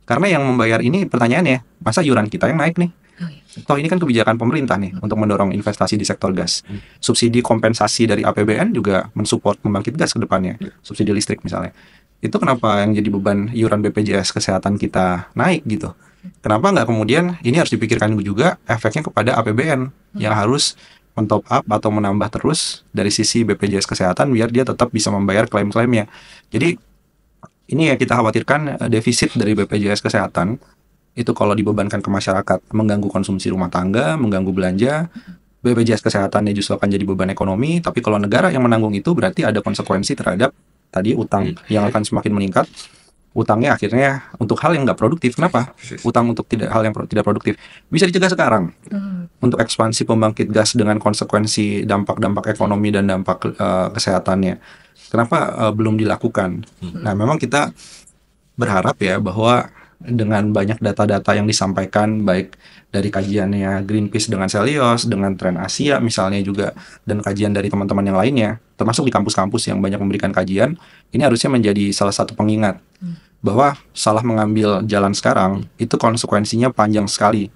Karena yang membayar ini pertanyaannya, masa iuran kita yang naik nih? Toh ini kan kebijakan pemerintah nih untuk mendorong investasi di sektor gas. Subsidi kompensasi dari APBN juga mensupport pembangkit gas ke depannya, subsidi listrik misalnya. Itu kenapa yang jadi beban iuran BPJS Kesehatan kita naik gitu? Kenapa nggak kemudian ini harus dipikirkan juga efeknya kepada APBN yang harus men-top up atau menambah terus dari sisi BPJS Kesehatan biar dia tetap bisa membayar klaim-klaimnya. Jadi ini ya kita khawatirkan defisit dari BPJS Kesehatan itu kalau dibebankan ke masyarakat mengganggu konsumsi rumah tangga, mengganggu belanja. BPJS Kesehatannya justru akan jadi beban ekonomi, tapi kalau negara yang menanggung itu berarti ada konsekuensi terhadap tadi utang yang akan semakin meningkat. Utangnya akhirnya untuk hal yang nggak produktif. Kenapa? Utang untuk hal yang tidak produktif bisa dicegah sekarang. Untuk ekspansi pembangkit gas dengan konsekuensi dampak-dampak ekonomi dan dampak kesehatannya. Kenapa belum dilakukan? Nah, memang kita berharap ya bahwa dengan banyak data-data yang disampaikan, baik dari kajiannya Greenpeace dengan Celios, dengan Tren Asia misalnya juga, dan kajian dari teman-teman yang lainnya, termasuk di kampus-kampus yang banyak memberikan kajian, ini harusnya menjadi salah satu pengingat bahwa salah mengambil jalan sekarang itu konsekuensinya panjang sekali.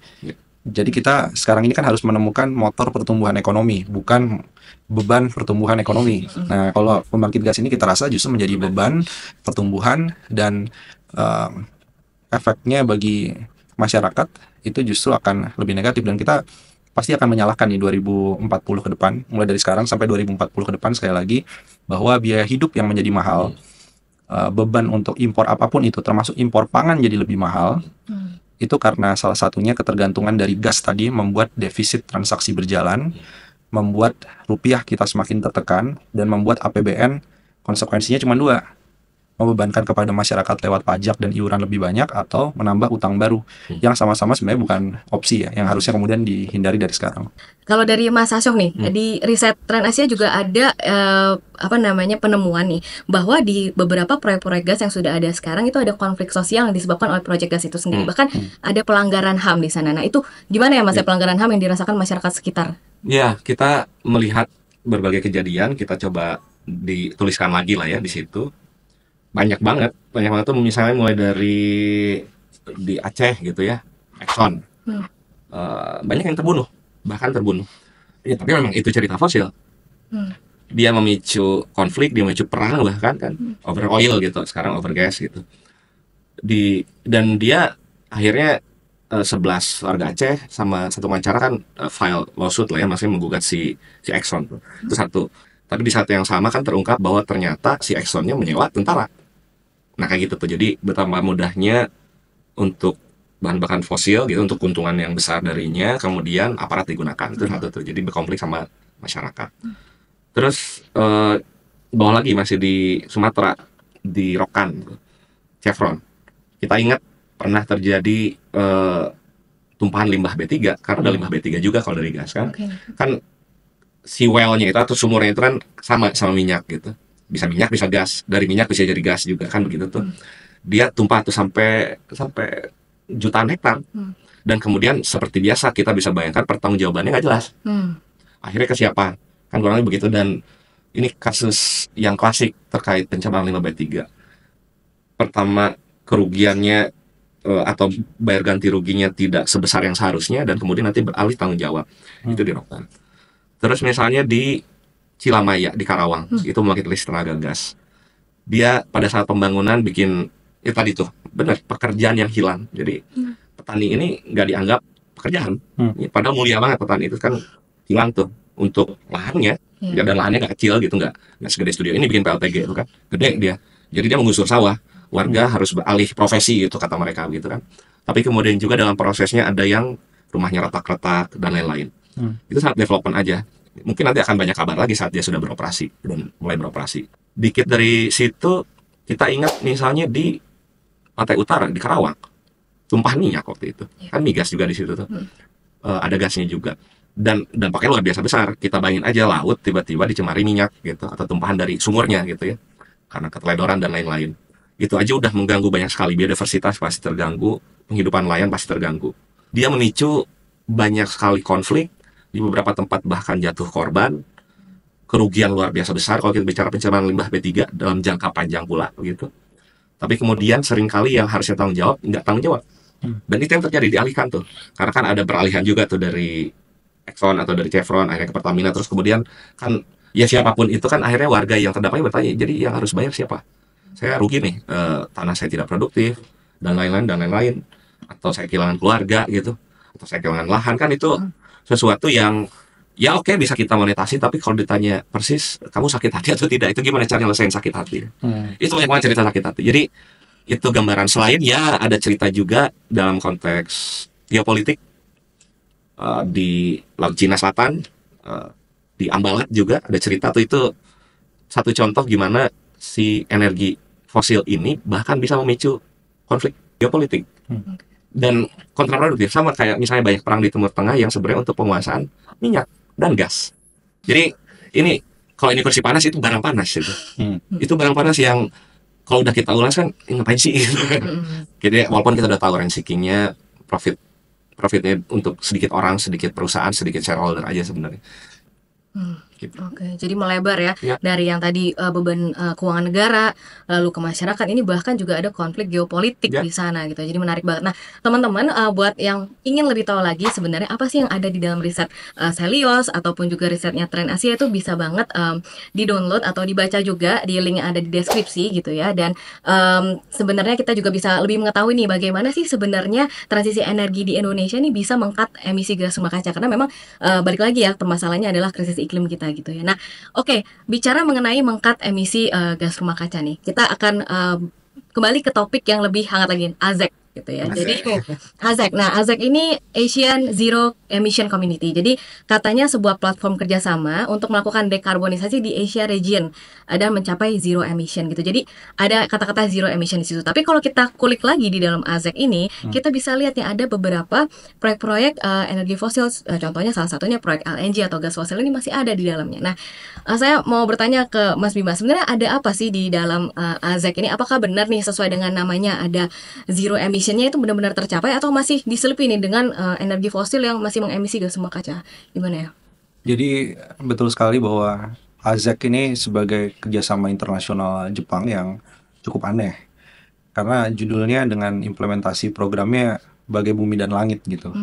Jadi kita sekarang ini kan harus menemukan motor pertumbuhan ekonomi, bukan beban pertumbuhan ekonomi. Nah, kalau pembangkit gas ini kita rasa justru menjadi beban pertumbuhan, dan efeknya bagi masyarakat itu justru akan lebih negatif, dan kita pasti akan menyalahkan di 2040 ke depan, mulai dari sekarang sampai 2040 ke depan, sekali lagi bahwa biaya hidup yang menjadi mahal, beban untuk impor apapun itu, termasuk impor pangan jadi lebih mahal, itu karena salah satunya ketergantungan dari gas tadi membuat defisit transaksi berjalan, membuat rupiah kita semakin tertekan, dan membuat APBN konsekuensinya cuma dua: membebankan kepada masyarakat lewat pajak dan iuran lebih banyak, atau menambah utang baru yang sama-sama sebenarnya bukan opsi ya, yang harusnya kemudian dihindari dari sekarang. Kalau dari Mas Asyok nih, di riset Tren Asia juga ada penemuan nih bahwa di beberapa proyek-proyek gas yang sudah ada sekarang itu ada konflik sosial yang disebabkan oleh proyek gas itu sendiri. Bahkan ada pelanggaran HAM di sana. Nah, itu gimana ya Mas, pelanggaran HAM yang dirasakan masyarakat sekitar? Ya, kita melihat berbagai kejadian, kita coba dituliskan lagi lah ya di situ. Banyak banget tuh, misalnya mulai dari di Aceh gitu ya, Exxon, banyak yang terbunuh, bahkan terbunuh. Ya, tapi memang itu cerita fosil. Dia memicu konflik, dia memicu perang bahkan kan, over oil gitu, sekarang over gas gitu. Dan dia akhirnya 11 warga Aceh sama satu pengacara kan file lawsuit lah ya, maksudnya menggugat si Exxon tuh. Itu satu. Tapi di saat yang sama kan terungkap bahwa ternyata si Exxonnya menyewa tentara. Nah kayak gitu tuh, jadi betapa mudahnya untuk bahan bakar fosil gitu, untuk keuntungan yang besar darinya, kemudian aparat digunakan. Itu satu tuh, jadi berkonflik sama masyarakat. Terus bawah lagi masih di Sumatera, di Rokan, Chevron. Kita ingat pernah terjadi tumpahan limbah B3, karena ada limbah B3 juga kalau dari gas kan. Kan si well-nya itu atau sumurnya itu kan sama minyak gitu. Bisa minyak, bisa gas. Dari minyak bisa jadi gas juga kan, begitu tuh. Dia tumpah tuh sampai jutaan hektar. Dan kemudian seperti biasa kita bisa bayangkan pertanggungjawabannya nggak jelas. Akhirnya ke siapa? Kan kurang lebih begitu. Dan ini kasus yang klasik terkait pencemaran limbah B3. Pertama, kerugiannya atau bayar ganti ruginya tidak sebesar yang seharusnya, dan kemudian nanti beralih tanggung jawab. Itu di Rokan. Terus misalnya di Cilamaya di Karawang, itu membangkit listrik tenaga gas. Dia pada saat pembangunan bikin, ya tadi tuh, benar, pekerjaan yang hilang. Jadi petani ini nggak dianggap pekerjaan. Padahal mulia banget petani itu kan, hilang tuh untuk lahannya. Ya, dan lahannya nggak kecil gitu, nggak segede studio ini bikin PLTG itu kan, gede dia. Jadi dia menggusur sawah. Warga harus beralih profesi itu kata mereka gitu kan. Tapi kemudian juga dalam prosesnya ada yang rumahnya retak-retak dan lain-lain. Itu saat development aja. Mungkin nanti akan banyak kabar lagi saat dia sudah beroperasi dan mulai beroperasi. Dikit dari situ kita ingat misalnya di Pantai Utara di Karawang, tumpah minyak waktu itu. Kan migas juga di situ tuh. Ada gasnya juga. Dan dampaknya luar biasa besar. Kita bayangin aja laut tiba-tiba dicemari minyak gitu, atau tumpahan dari sumurnya gitu ya. Karena keteledoran dan lain-lain. Itu aja udah mengganggu banyak sekali. Biodiversitas pasti terganggu, penghidupan nelayan pasti terganggu. Dia memicu banyak sekali konflik. Di beberapa tempat bahkan jatuh korban, kerugian luar biasa besar kalau kita bicara pencemaran limbah B3 dalam jangka panjang pula begitu. Tapi kemudian seringkali yang harusnya tanggung jawab nggak tanggung jawab. Dan itu yang terjadi, dialihkan tuh. Karena kan ada peralihan juga tuh dari Exxon atau dari Chevron akhirnya ke Pertamina, terus kemudian kan ya siapapun itu kan akhirnya warga yang terdampaknya bertanya, jadi yang harus bayar siapa? Saya rugi nih, tanah saya tidak produktif dan lain-lain, atau saya kehilangan keluarga gitu, atau saya kehilangan lahan, kan itu sesuatu yang ya oke, bisa kita monetasi, tapi kalau ditanya persis kamu sakit hati atau tidak, itu gimana cara nyelesain sakit hati. Itu banyak banget cerita sakit hati. Jadi itu gambaran. Selain ya ada cerita juga dalam konteks geopolitik, di Laut Cina Selatan, di Ambalat juga ada cerita tuh. Itu satu contoh gimana si energi fosil ini bahkan bisa memicu konflik geopolitik. Dan kontraproduktif, sama kayak misalnya banyak perang di Timur Tengah yang sebenarnya untuk penguasaan minyak dan gas. Jadi ini kalau ini kursi panas, itu barang panas itu. Itu barang panas yang kalau udah kita ulas kan ngapain sih gitu. Jadi walaupun kita udah tahu rent seeking-nya, profitnya untuk sedikit orang, sedikit perusahaan, sedikit shareholder aja sebenarnya. Gitu. Oke, jadi melebar ya, Ya. dari yang tadi beban keuangan negara, lalu ke masyarakat, ini bahkan juga ada konflik geopolitik Ya. di sana gitu. Jadi menarik banget. Nah, teman-teman, buat yang ingin lebih tahu lagi sebenarnya apa sih yang ada di dalam riset Celios ataupun juga risetnya Trend Asia, itu bisa banget di-download atau dibaca juga di link yang ada di deskripsi gitu ya. Dan sebenarnya kita juga bisa lebih mengetahui nih bagaimana sih sebenarnya transisi energi di Indonesia nih bisa mengkat emisi gas rumah kaca, karena memang balik lagi ya, permasalahannya adalah krisis iklim kita gitu ya. Nah, oke, bicara mengenai mengkat emisi gas rumah kaca nih, kita akan kembali ke topik yang lebih hangat lagi, AZEC gitu ya. Jadi AZEC. Nah, AZEC ini Asian Zero Emission Community. Jadi katanya sebuah platform kerjasama untuk melakukan dekarbonisasi di Asia region dan mencapai zero emission gitu. Jadi ada kata-kata zero emission di situ. Tapi kalau kita kulik lagi di dalam AZEC ini, kita bisa lihat ya ada beberapa proyek-proyek energi fosil. Contohnya salah satunya proyek LNG atau gas fosil ini masih ada di dalamnya. Nah, saya mau bertanya ke Mas Bima, sebenarnya ada apa sih di dalam AZEC ini? Apakah benar nih sesuai dengan namanya ada zero emissionnya itu benar-benar tercapai, atau masih diselipi nih dengan energi fosil yang masih mengemisi gas rumah kaca? Gimana ya? Jadi betul sekali bahwa AZEC ini sebagai kerjasama internasional Jepang yang cukup aneh. Karena judulnya dengan implementasi programnya bagai bumi dan langit gitu.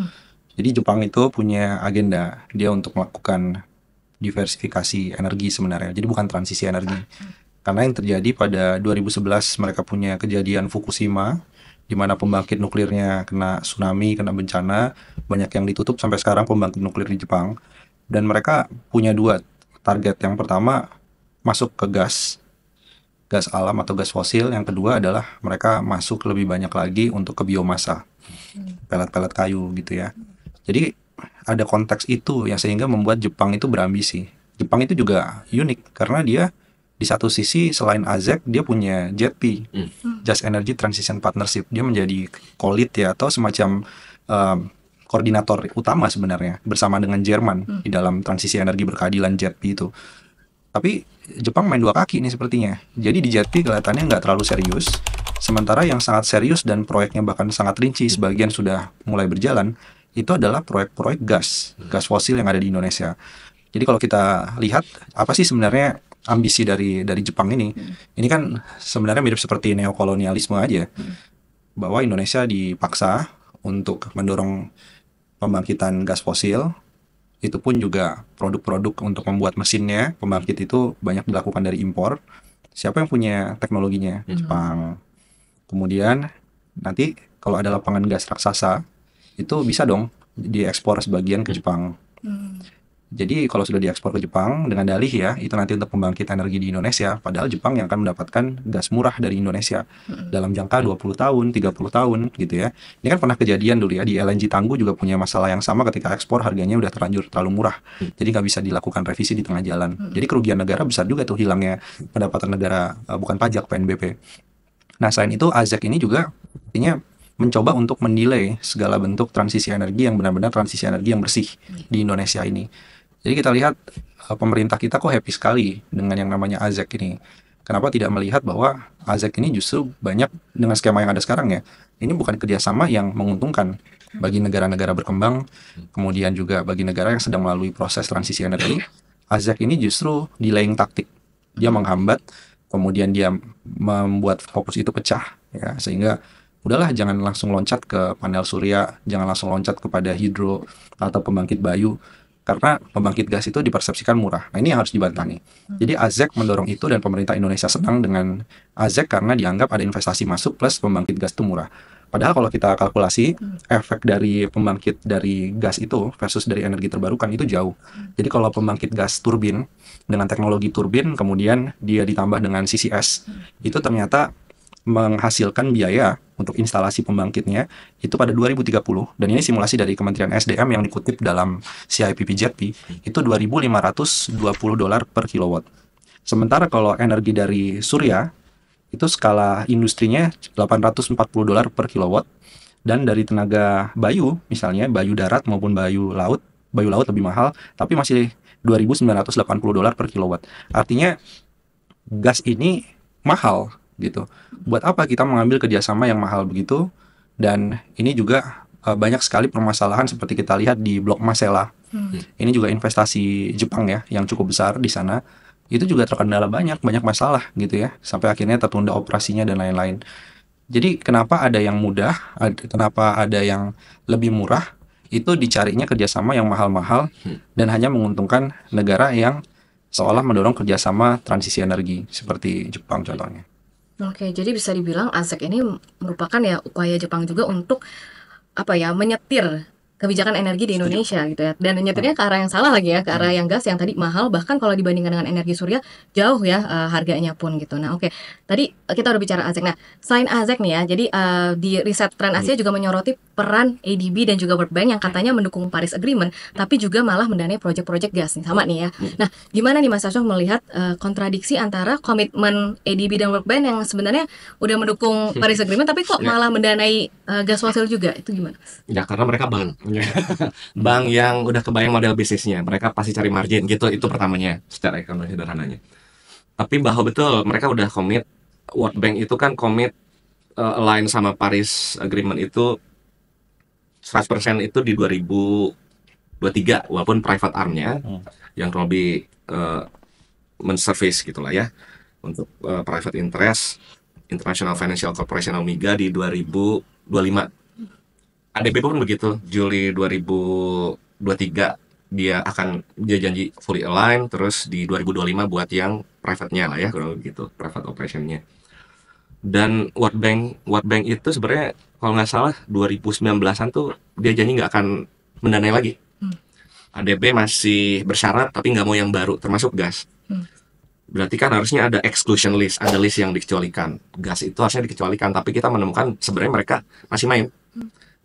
Jadi Jepang itu punya agenda dia untuk melakukan diversifikasi energi sebenarnya. Jadi bukan transisi energi. Karena yang terjadi pada 2011 mereka punya kejadian Fukushima, di mana pembangkit nuklirnya kena tsunami, kena bencana, banyak yang ditutup sampai sekarang pembangkit nuklir di Jepang. Dan mereka punya dua target. Yang pertama masuk ke gas alam atau gas fosil. Yang kedua adalah mereka masuk lebih banyak lagi untuk ke biomasa, pelet-pelet kayu gitu ya. Jadi ada konteks itu yang sehingga membuat Jepang itu berambisi. Jepang itu juga unik karena dia di satu sisi selain AZEC dia punya JETP, Just Energy Transition Partnership. Dia menjadi co-lead ya, atau semacam koordinator utama sebenarnya bersama dengan Jerman di dalam transisi energi berkeadilan JETP itu. Tapi Jepang main dua kaki nih sepertinya. Jadi di JETP kelihatannya nggak terlalu serius. Sementara yang sangat serius dan proyeknya bahkan sangat rinci, sebagian sudah mulai berjalan, itu adalah proyek-proyek gas fosil yang ada di Indonesia. Jadi kalau kita lihat apa sih sebenarnya ambisi dari Jepang ini? Ini kan sebenarnya mirip seperti neokolonialisme aja. Bahwa Indonesia dipaksa untuk mendorong pembangkitan gas fosil. Itu pun juga produk-produk untuk membuat mesinnya, pembangkit itu banyak dilakukan dari impor. Siapa yang punya teknologinya? Jepang. Kemudian nanti kalau ada lapangan gas raksasa, itu bisa dong diekspor sebagian ke Jepang. Jadi kalau sudah diekspor ke Jepang dengan dalih ya, itu nanti untuk pembangkit energi di Indonesia, padahal Jepang yang akan mendapatkan gas murah dari Indonesia dalam jangka 20 tahun, 30 tahun gitu ya. Ini kan pernah kejadian dulu ya, di LNG Tangguh juga punya masalah yang sama ketika ekspor harganya udah terlanjur terlalu murah. Jadi nggak bisa dilakukan revisi di tengah jalan. Jadi kerugian negara besar juga tuh hilangnya pendapatan negara, bukan pajak, PNBP. Nah selain itu AZEC ini juga artinya mencoba untuk mendelay segala bentuk transisi energi yang benar-benar transisi energi yang bersih di Indonesia ini. Jadi kita lihat pemerintah kita kok happy sekali dengan yang namanya AZEC ini. Kenapa tidak melihat bahwa AZEC ini justru banyak dengan skema yang ada sekarang ya. Ini bukan kerjasama yang menguntungkan bagi negara-negara berkembang, kemudian juga bagi negara yang sedang melalui proses transisi energi. AZEC ini justru delaying taktik. Dia menghambat, kemudian dia membuat fokus itu pecah, ya, sehingga udahlah jangan langsung loncat ke panel surya, jangan langsung loncat kepada hidro atau pembangkit bayu. Karena pembangkit gas itu dipersepsikan murah. Nah ini yang harus dibantah nih. Jadi AZEC mendorong itu dan pemerintah Indonesia senang dengan AZEC karena dianggap ada investasi masuk plus pembangkit gas itu murah. Padahal kalau kita kalkulasi efek dari pembangkit dari gas itu versus dari energi terbarukan itu jauh. Jadi kalau pembangkit gas turbin dengan teknologi turbin kemudian dia ditambah dengan CCS itu ternyata menghasilkan biaya untuk instalasi pembangkitnya itu pada 2030, dan ini simulasi dari Kementerian SDM yang dikutip dalam CIPP-JETP itu $2.520 per kilowatt. Sementara kalau energi dari surya itu skala industrinya $840 per kilowatt, dan dari tenaga bayu misalnya bayu darat maupun bayu laut lebih mahal tapi masih $2.980 per kilowatt. Artinya gas ini mahal gitu. Buat apa kita mengambil kerjasama yang mahal begitu? Dan ini juga banyak sekali permasalahan seperti kita lihat di Blok Masela. Ini juga investasi Jepang ya, yang cukup besar di sana. Itu juga terkendala banyak masalah gitu ya, sampai akhirnya tertunda operasinya dan lain-lain. Jadi kenapa ada yang mudah, kenapa ada yang lebih murah, itu dicarinya kerjasama yang mahal-mahal dan hanya menguntungkan negara yang seolah mendorong kerjasama transisi energi, seperti Jepang contohnya. Oke, jadi bisa dibilang ASEC ini merupakan ya upaya Jepang juga untuk menyetir kebijakan energi di Indonesia gitu ya. Dan nyetirnya ke arah yang salah lagi ya, ke arah yang gas yang tadi mahal, bahkan kalau dibandingkan dengan energi surya jauh ya harganya pun gitu. Nah, oke. Tadi kita udah bicara ASEC. Nah, selain ASEC nih ya, jadi di riset Trend Asia juga menyoroti peran ADB dan juga World Bank yang katanya mendukung Paris Agreement, tapi juga malah mendanai proyek-proyek gas nih, sama nih ya. Nah, gimana nih Mas Asyaf melihat kontradiksi antara komitmen ADB dan World Bank yang sebenarnya udah mendukung Paris Agreement, tapi kok malah mendanai gas fosil juga? Itu gimana? Ya karena mereka bank yang udah kebayang model bisnisnya, mereka pasti cari margin gitu, itu pertamanya secara ekonomi sederhananya. Tapi bahwa betul mereka udah komit, World Bank itu kan komit align sama Paris Agreement itu 100% itu di 2023, walaupun private arm-nya yang kurang lebih men-service gitulah ya untuk private interest, International Financial Corporation Omega di 2025. ADB pun begitu, Juli 2023 dia janji fully align, terus di 2025 buat yang private-nya lah ya, kurang lebih gitu, private operation-nya. Dan World Bank itu sebenarnya kalau nggak salah 2019-an tuh dia janji nggak akan mendanai lagi. ADB masih bersyarat tapi nggak mau yang baru, termasuk gas. Berarti kan harusnya ada exclusion list, ada list yang dikecualikan. Gas itu harusnya dikecualikan, tapi kita menemukan sebenarnya mereka masih main.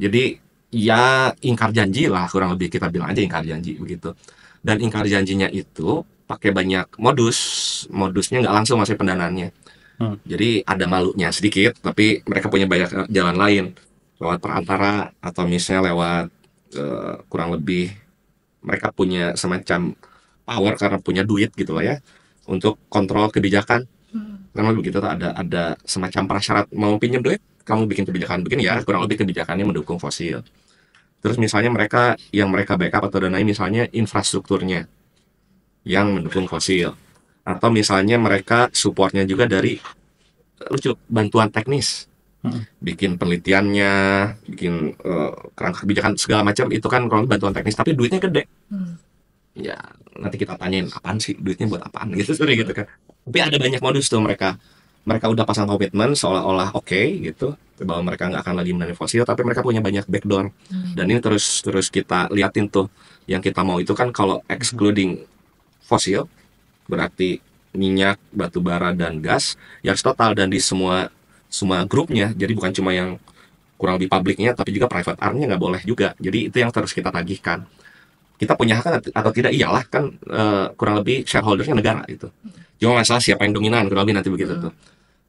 Jadi ya ingkar janji lah, kurang lebih kita bilang aja ingkar janji begitu. Dan ingkar janjinya itu pakai banyak modusnya nggak langsung masih pendanaannya. Jadi ada malunya sedikit, tapi mereka punya banyak jalan lain, lewat perantara atau misalnya lewat kurang lebih mereka punya semacam power karena punya duit gitu lah ya untuk kontrol kebijakan. Karena begitu ada semacam prasyarat, mau pinjam duit kamu bikin kebijakan begini ya, kurang lebih kebijakannya mendukung fosil. Terus misalnya mereka backup atau danai misalnya infrastrukturnya yang mendukung fosil, atau misalnya mereka supportnya juga dari bantuan teknis, bikin penelitiannya, bikin kerangka kebijakan segala macam, itu kan kurang lebih bantuan teknis tapi duitnya gede. Ya nanti kita tanyain apaan sih duitnya, buat apaan gitu kan. Tapi ada banyak modus tuh, mereka udah pasang komitmen seolah-olah oke gitu bahwa mereka nggak akan lagi mendanai fosil, tapi mereka punya banyak backdoor. Dan ini terus kita liatin tuh, yang kita mau itu kan kalau excluding fosil berarti minyak, batu bara dan gas yang total, dan di semua grupnya. Jadi bukan cuma yang kurang lebih publiknya, tapi juga private arm-nya nggak boleh juga. Jadi itu yang terus kita tagihkan. Kita punya hak atau tidak, iyalah kan kurang lebih shareholder-nya negara itu. Cuma masalah siapa yang dominan, kurang lebih nanti begitu tuh.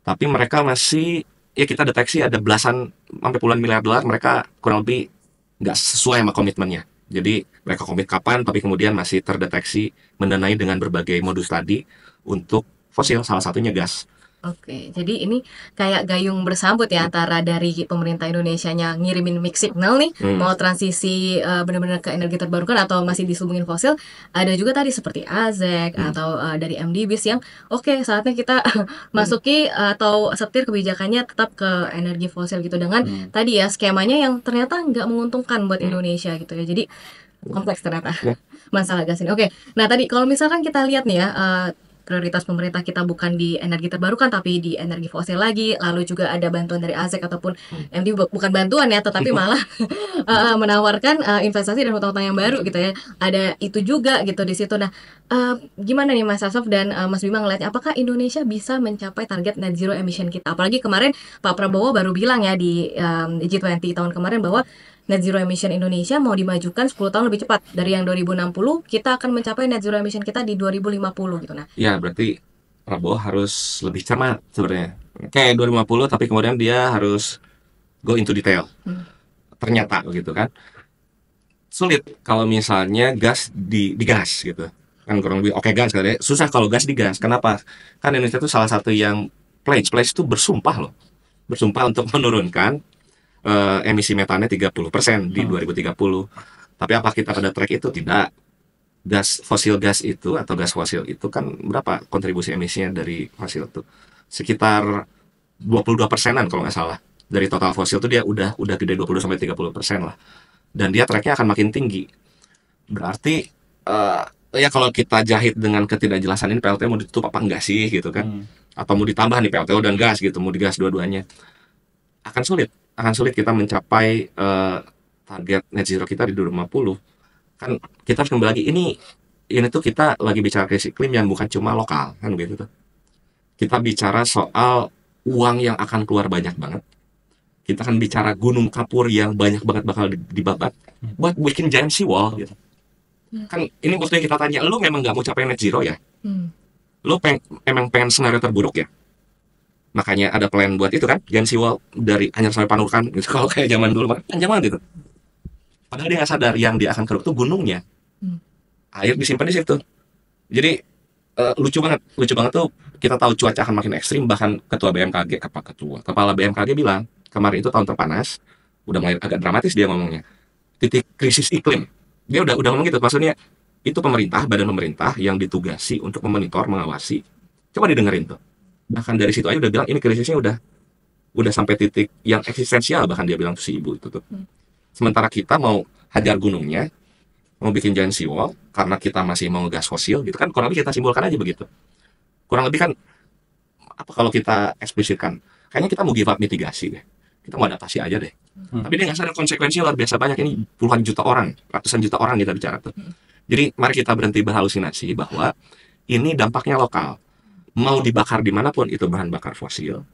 Tapi mereka masih, ya kita deteksi ada belasan sampai puluhan miliar dolar mereka kurang lebih nggak sesuai sama komitmennya. Jadi mereka komit kapan, tapi kemudian masih terdeteksi mendanai dengan berbagai modus tadi untuk fosil, salah satunya gas. Oke, jadi ini kayak gayung bersambut ya antara dari pemerintah Indonesianya ngirimin mix signal nih, mau transisi benar-benar ke energi terbarukan atau masih disubungin fosil. Ada juga tadi seperti ASEC atau dari MDBs yang oke, saatnya kita masuki atau setir kebijakannya tetap ke energi fosil gitu, dengan tadi ya skemanya yang ternyata nggak menguntungkan buat Indonesia gitu ya. Jadi kompleks ternyata masalah gas ini. Oke, nah tadi kalau misalkan kita lihat nih ya, prioritas pemerintah kita bukan di energi terbarukan tapi di energi fosil lagi, lalu juga ada bantuan dari ASEC ataupun MD, bukan bantuan ya, tetapi malah menawarkan investasi dan hutang-hutang yang baru gitu ya, ada itu juga gitu di situ. Nah, gimana nih Mas Asyaf dan Mas Bima ngelihatnya, apakah Indonesia bisa mencapai target net zero emission kita? Apalagi kemarin Pak Prabowo baru bilang ya di G20 tahun kemarin bahwa net zero emission Indonesia mau dimajukan 10 tahun lebih cepat dari yang 2060, kita akan mencapai net zero emission kita di 2050 gitu. Nah, ya berarti Prabowo harus lebih cermat sebenarnya. Kayak 2050 tapi kemudian dia harus go into detail. Ternyata begitu kan. Sulit kalau misalnya gas digas gitu. Kan kurang lebih oke gas kan ya. Susah kalau gas digas. Kenapa? Kan Indonesia itu salah satu yang pledge itu bersumpah loh. Bersumpah untuk menurunkan emisi metannya 30% di 2030. Tapi apa kita pada track itu? Tidak. Fosil gas itu atau gas fosil itu kan berapa kontribusi emisinya dari fosil itu? Sekitar 22%-an kalau nggak salah. Dari total fosil itu dia udah gede 20-30% lah. Dan dia tracknya akan makin tinggi. Berarti ya kalau kita jahit dengan ketidakjelasan ini PLTU mau ditutup apa enggak sih gitu kan? Atau mau ditambah nih PLTU dan gas gitu, mau digas dua-duanya. Akan sulit kita mencapai target net zero kita di 2050. Kan kita harus kembali lagi, ini tuh kita lagi bicara krisis iklim yang bukan cuma lokal kan gitu tuh. Kita bicara soal uang yang akan keluar banyak banget. Kita akan bicara gunung kapur yang banyak banget bakal dibabat buat bikin giant seawall gitu. Kan ini waktunya kita tanya, lu memang nggak mau capai net zero ya? Lu emang pengen skenario terburuk ya? Makanya ada plan buat itu kan, giant seawall dari Anyer sampai Panukan gitu. Kalau kayak zaman dulu panjang banget itu. Padahal dia nggak sadar yang dia akan keruk tuh gunungnya. Air disimpan di situ. Jadi lucu banget tuh, kita tahu cuaca akan makin ekstrim. Bahkan kepala BMKG bilang kemarin itu tahun terpanas. Udah mulai agak dramatis dia ngomongnya, titik krisis iklim. Dia udah ngomong gitu. Maksudnya itu badan pemerintah yang ditugasi untuk memonitor, mengawasi. Coba didengerin tuh. Bahkan dari situ aja udah bilang ini krisisnya udah sampai titik yang eksistensial, bahkan dia bilang tuh si ibu itu tuh. Sementara kita mau hajar gunungnya, mau bikin giant seawall karena kita masih mau gas fosil gitu kan, kurang lebih kita simbolkan aja begitu. Kurang lebih kan apa kalau kita eksplisitkan, kayaknya kita mau give up mitigasi deh. Kita mau adaptasi aja deh. Tapi dia nggak sadar konsekuensinya luar biasa banyak. Ini puluhan juta orang, ratusan juta orang kita bicara tuh. Jadi mari kita berhenti berhalusinasi bahwa ini dampaknya lokal. Mau dibakar dimanapun itu bahan bakar fosil,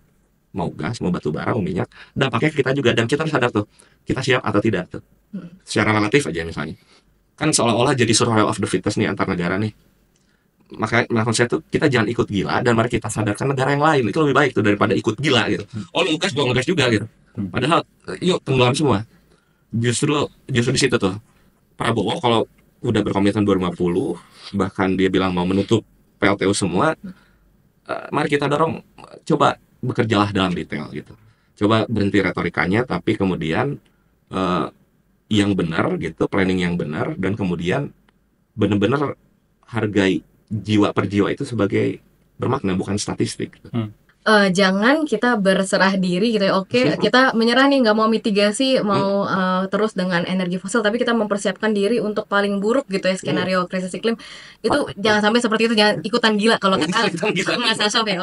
mau gas, mau batu bara, mau minyak, dampaknya ke kita juga. Dan kita harus sadar tuh, kita siap atau tidak tuh. Secara relatif aja misalnya. Kan seolah-olah jadi survival of the fittest nih antar negara nih. Maka menurut saya tuh kita jangan ikut gila dan mari kita sadarkan negara yang lain. Itu lebih baik tuh daripada ikut gila gitu. Oh lu ngegas, gua ngegas juga gitu. Padahal yuk tenggelam semua. Justru di situ tuh Prabowo kalau udah berkomitmen 2050, bahkan dia bilang mau menutup PLTU semua, mari kita dorong, coba bekerjalah dalam detail gitu. Coba berhenti retorikanya, tapi kemudian yang benar gitu, planning yang benar, dan kemudian benar-benar hargai jiwa per jiwa itu sebagai bermakna, bukan statistik gitu. Jangan kita berserah diri gitu ya. Oke, kita menyerah nih, nggak mau mitigasi, mau terus dengan energi fosil, tapi kita mempersiapkan diri untuk paling buruk gitu ya, skenario krisis iklim. Itu jangan sampai seperti itu, jangan ikutan gila kalau kata Mas Asof ya.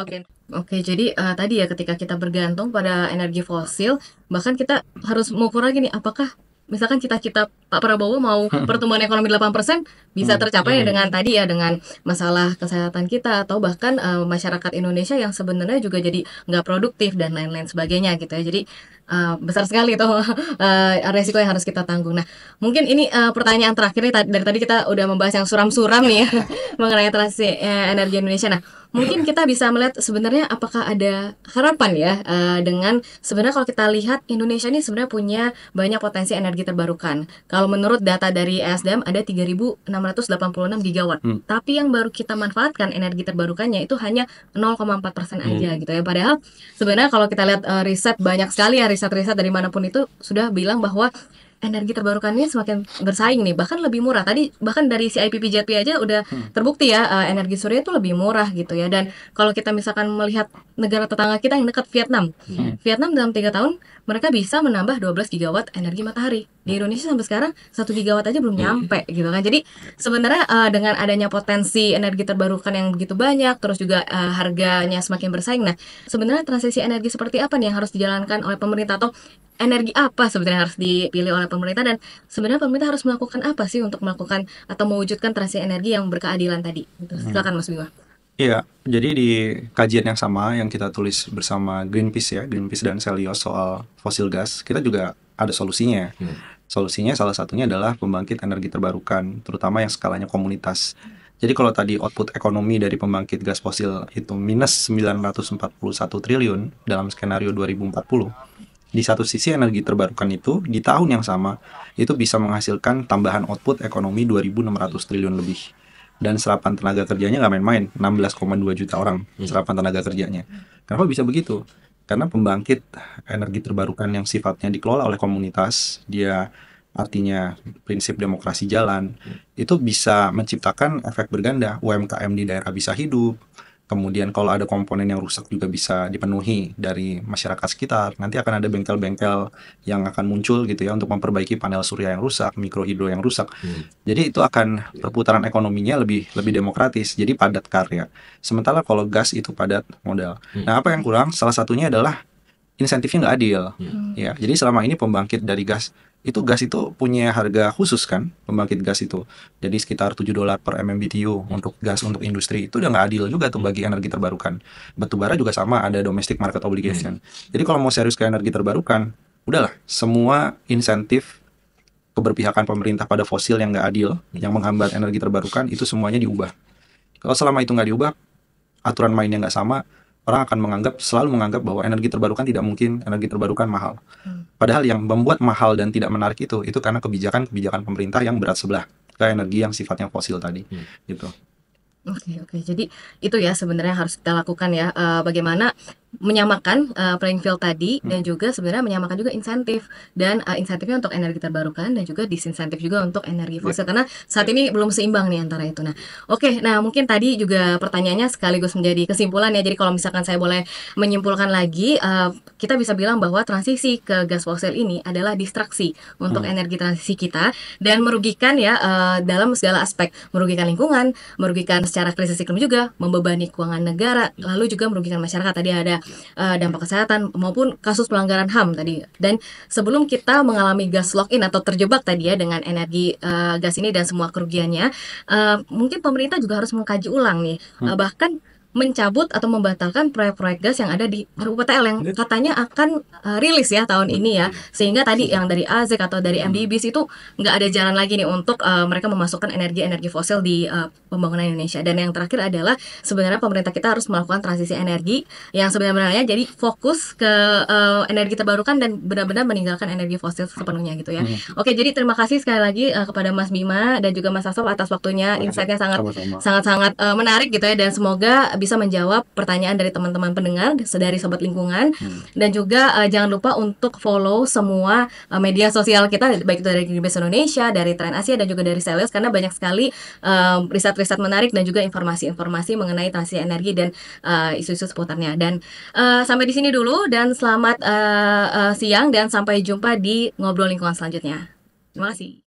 Oke, jadi tadi ya ketika kita bergantung pada energi fosil, bahkan kita harus mengukur lagi nih, apakah misalkan cita-cita Pak Prabowo mau pertumbuhan ekonomi 8% bisa tercapai dengan tadi ya, dengan masalah kesehatan kita, atau bahkan masyarakat Indonesia yang sebenarnya juga jadi nggak produktif dan lain-lain sebagainya gitu ya. Jadi besar sekali tuh resiko yang harus kita tanggung. Nah, mungkin ini pertanyaan terakhir nih, dari tadi kita udah membahas yang suram-suram nih ya mengenai transisi energi Indonesia. Nah, mungkin kita bisa melihat sebenarnya apakah ada harapan ya dengan sebenarnya kalau kita lihat Indonesia ini sebenarnya punya banyak potensi energi terbarukan. Kalau menurut data dari ESDM ada 3.686 gigawatt. Tapi yang baru kita manfaatkan energi terbarukannya itu hanya 0,4% aja gitu ya. Padahal sebenarnya kalau kita lihat riset, banyak sekali ya riset-riset dari manapun itu sudah bilang bahwa energi terbarukan ini semakin bersaing nih, bahkan lebih murah. Tadi bahkan dari CIPP-JP aja udah terbukti ya, energi surya itu lebih murah gitu ya. Dan kalau kita misalkan melihat negara tetangga kita yang dekat, Vietnam dalam 3 tahun mereka bisa menambah 12 gigawatt energi matahari. Di Indonesia sampai sekarang 1 gigawatt aja belum nyampe gitu kan. Jadi sebenarnya dengan adanya potensi energi terbarukan yang begitu banyak, terus juga harganya semakin bersaing. Nah, sebenarnya transisi energi seperti apa nih yang harus dijalankan oleh pemerintah, atau energi apa sebenarnya harus dipilih oleh pemerintah, dan sebenarnya pemerintah harus melakukan apa sih untuk melakukan atau mewujudkan transisi energi yang berkeadilan tadi? Silakan Mas Bima. Iya, jadi di kajian yang sama yang kita tulis bersama Greenpeace dan Celios soal fosil gas, kita juga ada solusinya. Solusinya salah satunya adalah pembangkit energi terbarukan, terutama yang skalanya komunitas. Jadi kalau tadi output ekonomi dari pembangkit gas fosil itu minus 941 triliun dalam skenario 2040, di satu sisi energi terbarukan itu di tahun yang sama itu bisa menghasilkan tambahan output ekonomi 2.600 triliun lebih. dan serapan tenaga kerjanya nggak main-main, 16,2 juta orang serapan tenaga kerjanya. Kenapa bisa begitu? Karena pembangkit energi terbarukan yang sifatnya dikelola oleh komunitas, dia artinya prinsip demokrasi jalan, itu bisa menciptakan efek berganda. UMKM di daerah bisa hidup, kemudian kalau ada komponen yang rusak juga bisa dipenuhi dari masyarakat sekitar. Nanti akan ada bengkel-bengkel yang akan muncul gitu ya untuk memperbaiki panel surya yang rusak, mikrohidro yang rusak. Jadi itu akan perputaran ekonominya lebih demokratis, jadi padat karya. Sementara kalau gas itu padat modal. Nah, apa yang kurang? Salah satunya adalah insentifnya nggak adil. Ya, jadi selama ini pembangkit dari gas itu punya harga khusus kan, pembangkit gas itu. Jadi sekitar $7 per MMBTU untuk gas untuk industri. Itu udah nggak adil juga tuh bagi energi terbarukan. Batubara juga sama, ada domestic market obligation. Jadi kalau mau serius ke energi terbarukan, udahlah, semua insentif keberpihakan pemerintah pada fosil yang nggak adil, yang menghambat energi terbarukan, itu semuanya diubah. Kalau selama itu nggak diubah, aturan mainnya nggak sama, orang akan selalu menganggap bahwa energi terbarukan tidak mungkin, energi terbarukan mahal. Padahal yang membuat mahal dan tidak menarik itu karena kebijakan pemerintah yang berat sebelah ke energi yang sifatnya fosil tadi, gitu. Oke. Jadi itu ya sebenarnya harus kita lakukan ya, bagaimana menyamakan playing field tadi dan juga sebenarnya menyamakan juga insentif dan insentifnya untuk energi terbarukan dan juga disinsentif juga untuk energi fosil karena saat ini belum seimbang nih antara itu. Nah, nah mungkin tadi juga pertanyaannya sekaligus menjadi kesimpulan ya. Jadi kalau misalkan saya boleh menyimpulkan lagi, kita bisa bilang bahwa transisi ke gas fosil ini adalah distraksi untuk energi transisi kita dan merugikan ya dalam segala aspek, merugikan lingkungan, merugikan secara krisis iklim juga, membebani keuangan negara, lalu juga merugikan masyarakat. Tadi ada dampak kesehatan maupun kasus pelanggaran HAM tadi. Dan sebelum kita mengalami gas lock-in atau terjebak tadi ya dengan energi gas ini dan semua kerugiannya, mungkin pemerintah juga harus mengkaji ulang nih, bahkan mencabut atau membatalkan proyek-proyek gas yang ada di RUPTL yang katanya akan rilis ya tahun ini ya, sehingga tadi yang dari AZEK atau dari MDBs itu nggak ada jalan lagi nih untuk mereka memasukkan energi fosil di pembangunan Indonesia. Dan yang terakhir adalah sebenarnya pemerintah kita harus melakukan transisi energi yang sebenarnya jadi fokus ke energi terbarukan dan benar-benar meninggalkan energi fosil sepenuhnya gitu ya. Oke, jadi terima kasih sekali lagi kepada Mas Bima dan juga Mas Asop atas waktunya, insight-nya sangat menarik gitu ya, dan semoga bisa menjawab pertanyaan dari teman-teman pendengar dari Sobat Lingkungan. Dan juga jangan lupa untuk follow semua media sosial kita, baik itu dari Greenpeace Indonesia, dari Trend Asia, dan juga dari Celios, karena banyak sekali riset-riset menarik dan juga informasi-informasi mengenai transisi energi dan isu-isu seputarnya. Dan sampai di sini dulu, dan selamat siang dan sampai jumpa di Ngobrol Lingkungan selanjutnya. Terima kasih.